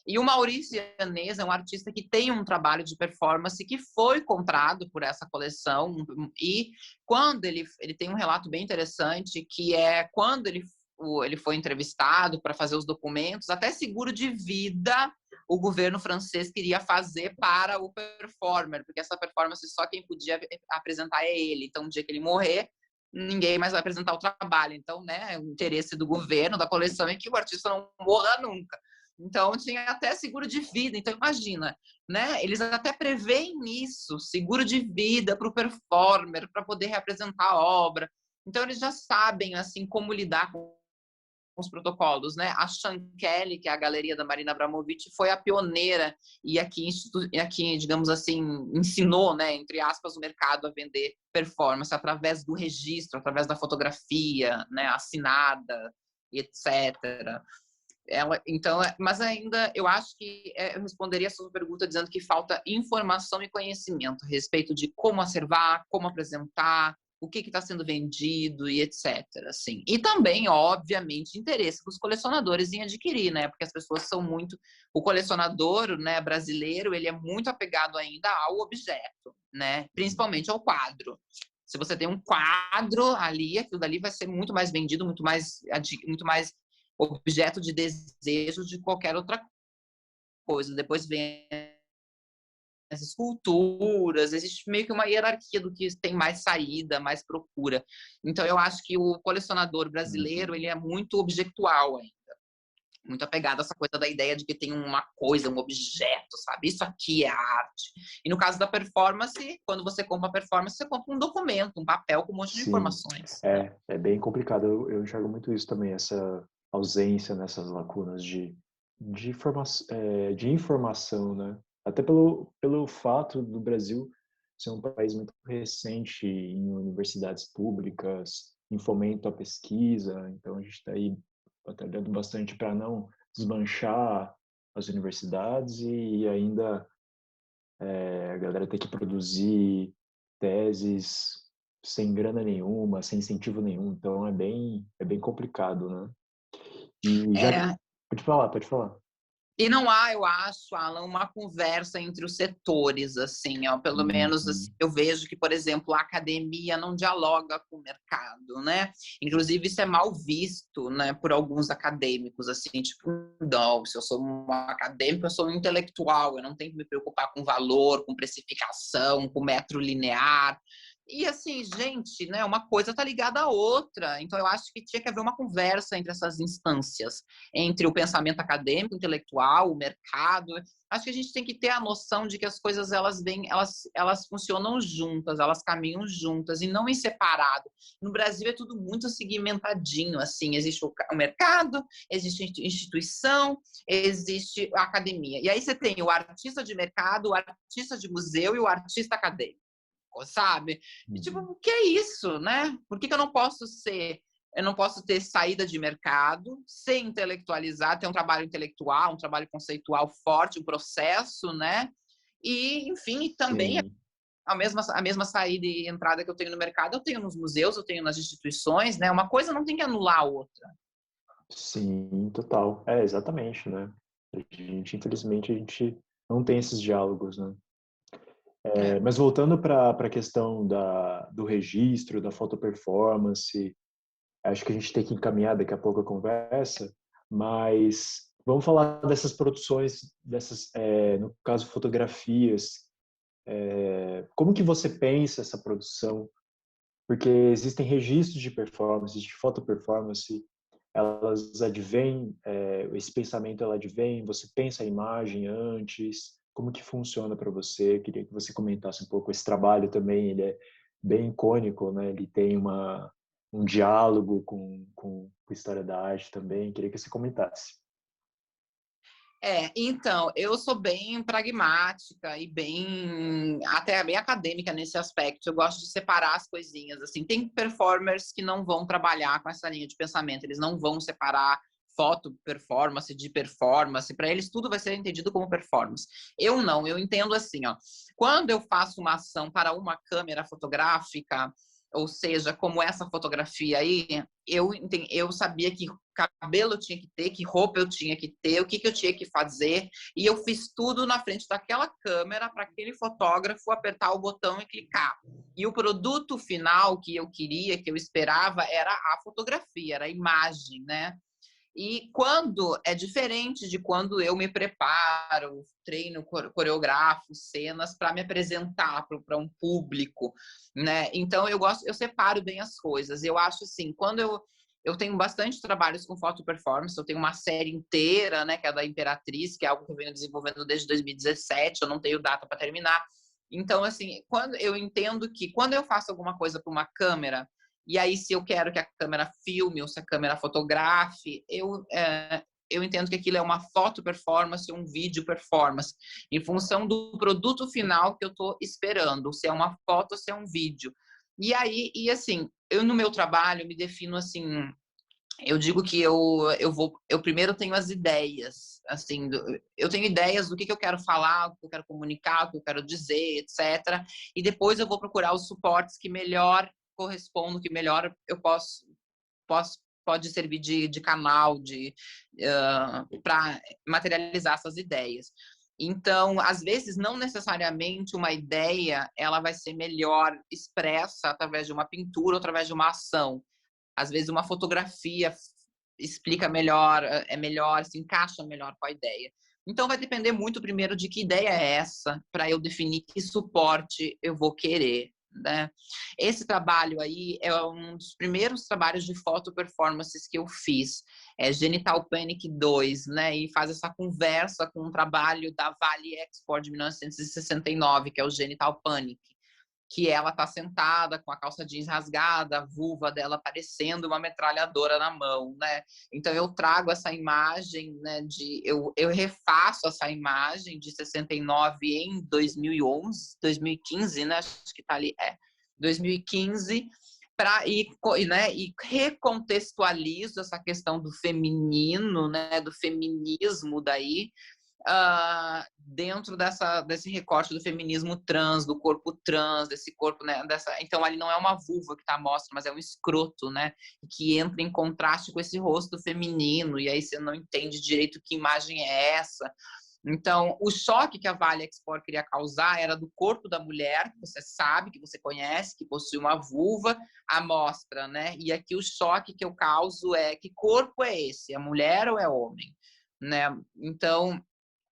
E o Maurice Yanez é um artista que tem um trabalho de performance que foi comprado por essa coleção. E quando ele tem um relato bem interessante, que é quando ele foi entrevistado para fazer os documentos, até seguro de vida o governo francês queria fazer para o performer, porque essa performance só quem podia apresentar é ele. Então, no dia que ele morrer, ninguém mais vai apresentar o trabalho. Então, né, o interesse do governo, da coleção, é que o artista não morra nunca. Então, tinha até seguro de vida. Então, imagina, né? Eles até preveem isso, seguro de vida para o performer, para poder representar a obra. Então, eles já sabem, assim, como lidar com os protocolos, né? A Shankeli, que é a galeria da Marina Abramovic, foi a pioneira e aqui, digamos assim, ensinou, né, entre aspas, o mercado a vender performance através do registro, através da fotografia, né, assinada, etc. Então, mas ainda eu acho que eu responderia a sua pergunta dizendo que falta informação e conhecimento a respeito de como acervar, como apresentar, o que está sendo vendido e etc. Assim. E também, obviamente, interesse dos colecionadores em adquirir, né? Porque as pessoas são muito... O colecionador, né, brasileiro, ele é muito apegado ainda ao objeto, né? Principalmente ao quadro. Se você tem um quadro ali, aquilo dali vai ser muito mais vendido, muito mais objeto de desejo de qualquer outra coisa. Depois vem as esculturas, existe meio que uma hierarquia do que tem mais saída, mais procura. Então, eu acho que o colecionador brasileiro, ele é muito objetual ainda. Muito apegado a essa coisa da ideia de que tem uma coisa, um objeto, sabe? Isso aqui é arte. E no caso da performance, quando você compra a performance, você compra um documento, um papel com um monte de Sim, informações. é bem complicado. Eu enxergo muito isso também, essa ausência nessas lacunas de informação, né? Até pelo fato do Brasil ser um país muito recente em universidades públicas, em fomento à pesquisa, então a gente está aí batalhando bastante para não desmanchar as universidades e ainda a galera ter que produzir teses sem grana nenhuma, sem incentivo nenhum, então é bem complicado, né? E já É, pode falar, pode falar. e não há, eu acho, Alan, uma conversa entre os setores, assim, ó, pelo menos assim, Uhum. eu vejo que, por exemplo, a academia não dialoga com o mercado, né? Inclusive, isso é mal visto, né, por alguns acadêmicos, assim, tipo, não, se eu sou um acadêmico, eu sou um intelectual, eu não tenho que me preocupar com valor, com precificação, com metro linear. E assim, gente, né, uma coisa está ligada à outra. Então, eu acho que tinha que haver uma conversa entre essas instâncias, entre o pensamento acadêmico, intelectual, o mercado. Acho que a gente tem que ter a noção de que as coisas elas funcionam juntas, elas caminham juntas e não em separado. No Brasil é tudo muito segmentadinho, assim, existe o mercado, existe a instituição, existe a academia. E aí você tem o artista de mercado, o artista de museu e o artista acadêmico, sabe? E tipo, Uhum. o que é isso, né? Por que eu não posso ser eu não posso ter saída de mercado, ser intelectualizar, ter um trabalho intelectual, um trabalho conceitual forte, um processo, né? E, enfim, também Sim, a mesma saída e entrada que eu tenho no mercado, eu tenho nos museus, eu tenho nas instituições, né? Uma coisa não tem que anular a outra. sim, total. É, exatamente, né? Infelizmente, a gente não tem esses diálogos, né? É. Mas voltando para a questão do registro, da foto performance, acho que a gente tem que encaminhar daqui a pouco a conversa, mas vamos falar dessas produções, no caso, fotografias. Como que você pensa essa produção? Porque existem registros de performance, de foto performance, elas advêm, esse pensamento ela advém, você pensa a imagem antes, como que funciona para você? Queria que você comentasse um pouco esse trabalho também, ele é bem icônico, né? Ele tem um diálogo com a história da arte também, queria que você comentasse. Então, eu sou bem pragmática e bem, até bem acadêmica nesse aspecto. Eu gosto de separar as coisinhas, assim. Tem performers que não vão trabalhar com essa linha de pensamento, eles não vão separar foto performance de performance, para eles tudo vai ser entendido como performance. Eu não, eu entendo assim, ó. Quando eu faço uma ação para uma câmera fotográfica, ou seja, como essa fotografia aí, eu sabia que cabelo eu tinha que ter, que roupa eu tinha que ter, o que eu tinha que fazer, e eu fiz tudo na frente daquela câmera para aquele fotógrafo apertar o botão e clicar. E o produto final que eu queria, que eu esperava, era a fotografia, era a imagem, né? E quando é diferente de quando eu me preparo, treino, coreografo cenas para me apresentar para um público, né? Então eu separo bem as coisas. Eu acho assim, quando eu tenho bastante trabalhos com foto performance, eu tenho uma série inteira, né, que é da Imperatriz, que é algo que eu venho desenvolvendo desde 2017, eu não tenho data para terminar. Então, assim, quando eu entendo que quando eu faço alguma coisa para uma câmera, e aí, se eu quero que a câmera filme ou se a câmera fotografe, eu entendo que aquilo é uma foto performance ou um vídeo performance, em função do produto final que eu estou esperando, se é uma foto ou se é um vídeo. E aí, e assim, eu no meu trabalho me defino assim, eu digo que eu primeiro tenho as ideias, assim, eu tenho ideias do que eu quero falar, o que eu quero comunicar, o que eu quero dizer, etc. E depois eu vou procurar os suportes que melhor correspondam, que melhor eu pode servir de canal para materializar essas ideias. Então, às vezes, não necessariamente uma ideia ela vai ser melhor expressa através de uma pintura ou através de uma ação. Às vezes uma fotografia explica melhor, é melhor, se encaixa melhor com a ideia. Então vai depender muito primeiro de que ideia é essa, para eu definir que suporte eu vou querer, né? Esse trabalho aí é um dos primeiros trabalhos de foto performances que eu fiz, é Genital Panic 2, né? E faz essa conversa com um trabalho da Vale Export de 1969, que é o Genital Panic. que ela tá sentada com a calça jeans rasgada, a vulva dela parecendo uma metralhadora na mão, né? Então eu trago essa imagem, né, eu refaço essa imagem de 69 em 2011, 2015, né? Acho que tá ali, 2015, e recontextualizo essa questão do feminino, né, do feminismo daí, dentro desse recorte do feminismo trans, do corpo trans, desse corpo, né, então ali não é uma vulva que está à mostra, mas é um escroto, né, que entra em contraste com esse rosto feminino, e aí você não entende direito que imagem é essa. Então, o choque que a Vale Export queria causar era do corpo da mulher, que você sabe, que você conhece, que possui uma vulva, à mostra, né? E aqui o choque que eu causo é: que corpo é esse? É mulher ou é homem? Né? Então,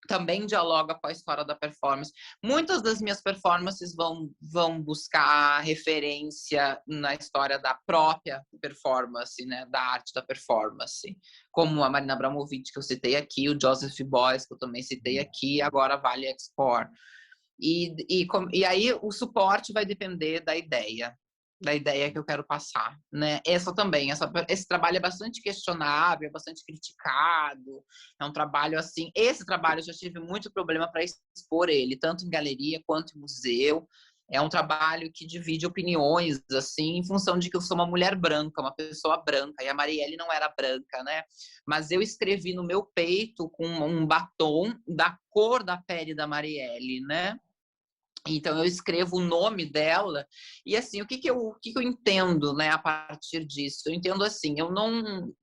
também dialoga com a história da performance. Muitas das minhas performances vão buscar referência na história da própria performance, né, da arte da performance, como a Marina Abramovic, que eu citei aqui, o Joseph Beuys, que eu também citei aqui, agora a Vale Export. E aí o suporte vai depender da ideia que eu quero passar, né? Esse trabalho é bastante questionável, é bastante criticado, é um trabalho assim, esse trabalho eu já tive muito problema para expor ele, tanto em galeria quanto em museu. É um trabalho que divide opiniões, assim, em função de que eu sou uma mulher branca, uma pessoa branca, e a Marielle não era branca, né? Mas eu escrevi no meu peito com um batom da cor da pele da Marielle, né? Então eu escrevo o nome dela e assim, o que que eu entendo, né, a partir disso? Eu entendo assim, eu não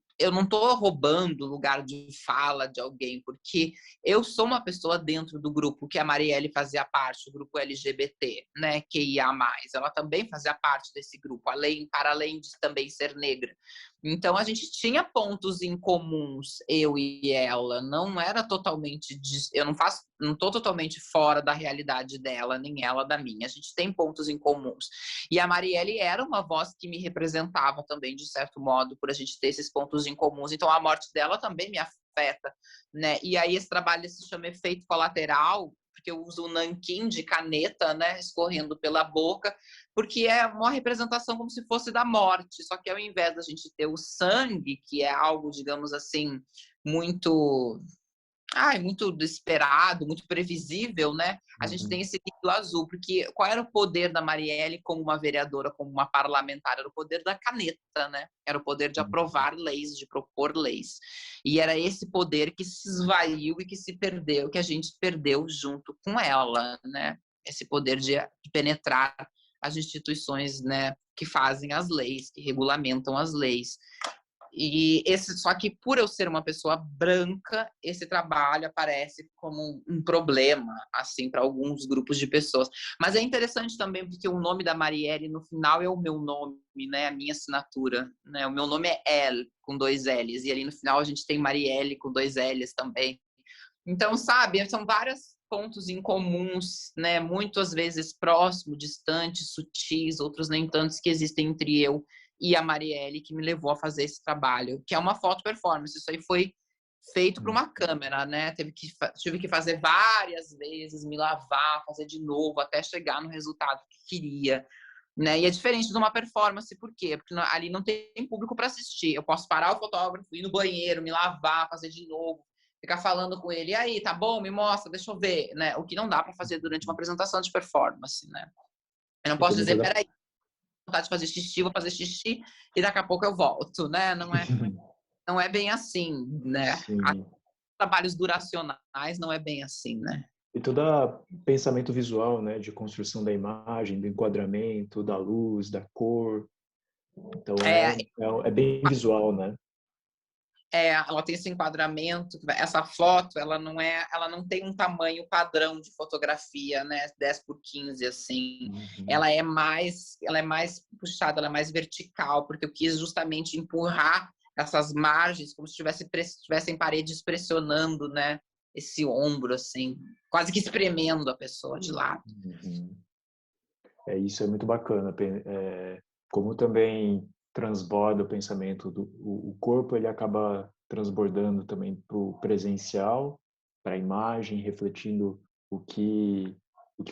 estou roubando o lugar de fala de alguém, porque eu sou uma pessoa dentro do grupo que a Marielle fazia parte, o grupo LGBT, né, QIA+. Ela também fazia parte desse grupo, para além de também ser negra. Então a gente tinha pontos em comuns, eu e ela. Não era totalmente, eu não estou totalmente fora da realidade dela, nem ela da minha. A gente tem pontos em comuns. E a Marielle era uma voz que me representava também, de certo modo, por a gente ter esses pontos em comuns. Então a morte dela também me afeta, né? E aí esse trabalho se chama Efeito Colateral, porque eu uso o nanquim de caneta, né, escorrendo pela boca, porque é uma representação como se fosse da morte, só que ao invés da gente ter o sangue, que é algo, digamos assim, muito muito esperado, muito previsível, né? A gente tem esse líquido azul, porque qual era o poder da Marielle como uma vereadora, como uma parlamentar? Era o poder da caneta, né? Era o poder de aprovar leis, de propor leis. E era esse poder que se esvaiu e que se perdeu, que a gente perdeu junto com ela, né? Esse poder de penetrar as instituições, né, que fazem as leis, que regulamentam as leis. Só que por eu ser uma pessoa branca, esse trabalho aparece como um problema, assim, para alguns grupos de pessoas. Mas é interessante também porque o nome da Marielle no final é o meu nome, né, a minha assinatura, né? O meu nome é El com 2 L's e ali no final a gente tem Marielle com 2 L's também. Então, sabe, são vários pontos em comuns, né, muitas vezes próximos, distantes, sutis, outros nem tantos, que existem entre eu e a Marielle, que me levou a fazer esse trabalho, que é uma foto performance. Isso aí foi feito para uma câmera, né? Tive que fazer várias vezes, me lavar, fazer de novo, até chegar no resultado que queria. Né? E é diferente de uma performance, por quê? Porque ali não tem público para assistir. Eu posso parar o fotógrafo, ir no banheiro, me lavar, fazer de novo, ficar falando com ele, e aí, tá bom? Me mostra, deixa eu ver, né? O que não dá para fazer durante uma apresentação de performance, né? Eu não E tem posso muita dizer, da... peraí, vontade de fazer xixi, vou fazer xixi e daqui a pouco eu volto, né? Não é bem assim, né? Sim. Trabalhos duracionais não é bem assim, né? E todo pensamento visual, né, de construção da imagem, do enquadramento, da luz, da cor. Então É, é bem visual, né? ela tem esse enquadramento, essa foto, ela não tem um tamanho padrão de fotografia, né, 10 por 15 assim. Uhum. Ela é mais puxada, ela é mais vertical, porque eu quis justamente empurrar essas margens como se tivessem paredes pressionando, né, esse ombro assim, quase que espremendo a pessoa de lado. Uhum. Isso é muito bacana. Como também transborda o pensamento o corpo, ele acaba transbordando também para o presencial, para a imagem, refletindo o que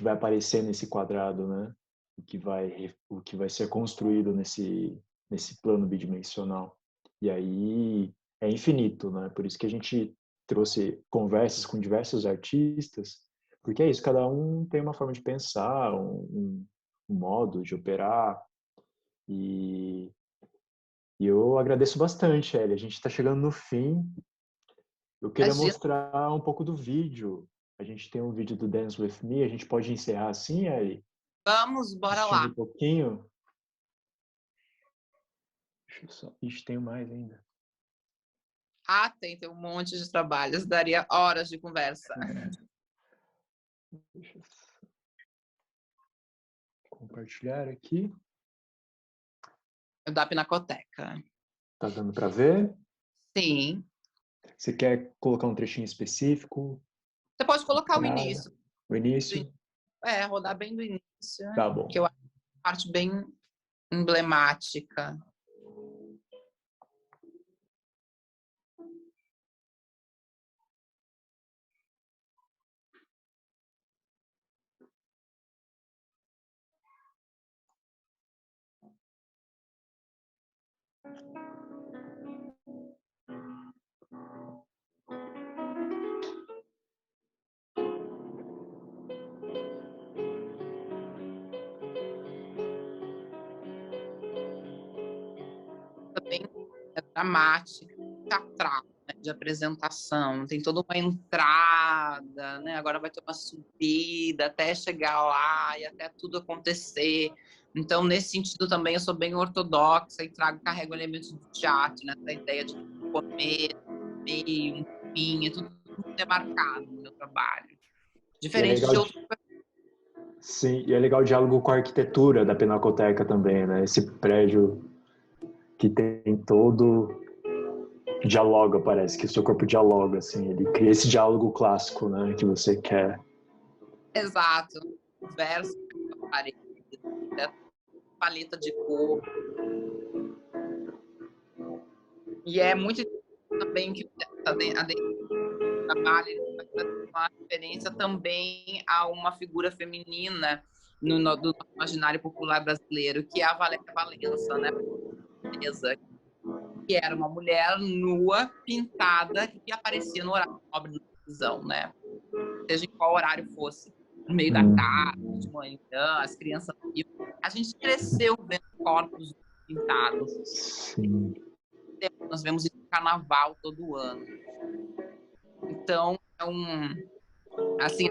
vai aparecer nesse quadrado, né? o que vai ser construído nesse plano bidimensional. E aí é infinito, né? Por isso que a gente trouxe conversas com diversos artistas, porque é isso, cada um tem uma forma de pensar, um modo de operar, e, e eu agradeço bastante, Ellie. A gente está chegando no fim. Eu queria Imagina. mostrar um pouco do vídeo. A gente tem um vídeo do Dance With Me, a gente pode encerrar assim, Ellie? Vamos, bora Assistindo lá. um pouquinho. Deixa eu só... Ixi, tem mais ainda. Ah, tem um monte de trabalhos, daria horas de conversa. Deixa eu compartilhar aqui. Da Pinacoteca. Tá dando para ver? Sim. Você quer colocar um trechinho específico? Você pode colocar o Entrada? início. O início? Rodar bem do início, Tá que bom. eu acho a parte bem emblemática. Também é dramática, teatral, né, de apresentação. Tem toda uma entrada, né? Agora vai ter uma subida até chegar lá e até tudo acontecer. Então, nesse sentido também, eu sou bem ortodoxa e carrego elementos do teatro, né? Essa ideia de comer, meio, um fim, é tudo muito demarcado no meu trabalho. E é Diferente de legal, outros. sim, e é legal o diálogo com a arquitetura da Pinacoteca também, né? Esse prédio que tem todo dialoga, parece que o seu corpo dialoga, assim, ele cria esse diálogo clássico, né, que você quer. Exato. Versos, paredes, paleta de cor. E é muito também que a trabalho ele vai trazer uma referência também a uma figura feminina do imaginário popular brasileiro, que é a Valéria Valença, né? Que era uma mulher nua, pintada, que aparecia no horário nobre da televisão, né? Seja em qual horário fosse, no meio da tarde, de manhã, as crianças. A gente cresceu vendo corpos pintados. Sim. Nós vemos isso no carnaval todo ano. Então, assim,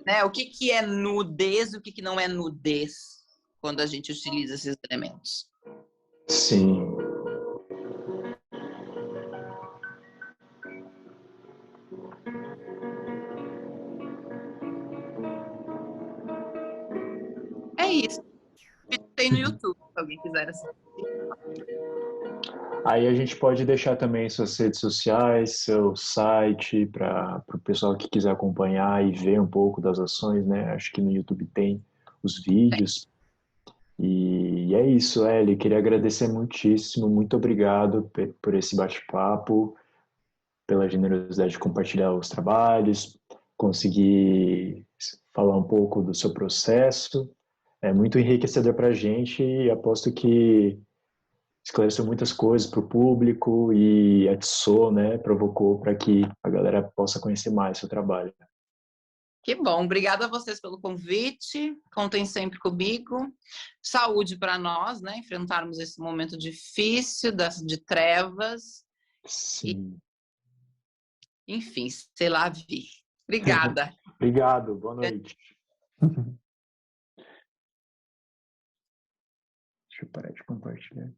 né? O que é nudez e o que não é nudez quando a gente utiliza esses elementos. Sim. É isso. Tem no YouTube, se alguém quiser assistir. Aí a gente pode deixar também suas redes sociais, seu site, para o pessoal que quiser acompanhar e ver um pouco das ações, né? Acho que no YouTube tem os vídeos. E é isso, Eli. Queria agradecer muitíssimo. Muito obrigado por esse bate-papo, pela generosidade de compartilhar os trabalhos, conseguir falar um pouco do seu processo. É muito enriquecedor para a gente e aposto que esclareceu muitas coisas para o público e atiçou, né, provocou para que a galera possa conhecer mais seu trabalho. Que bom. Obrigada a vocês pelo convite. Contem sempre comigo. Saúde para nós, né? Enfrentarmos esse momento difícil de trevas. E, Sim. enfim, sei lá, vi. Obrigada. Obrigado. Boa noite. Deixa eu parar de compartilhar.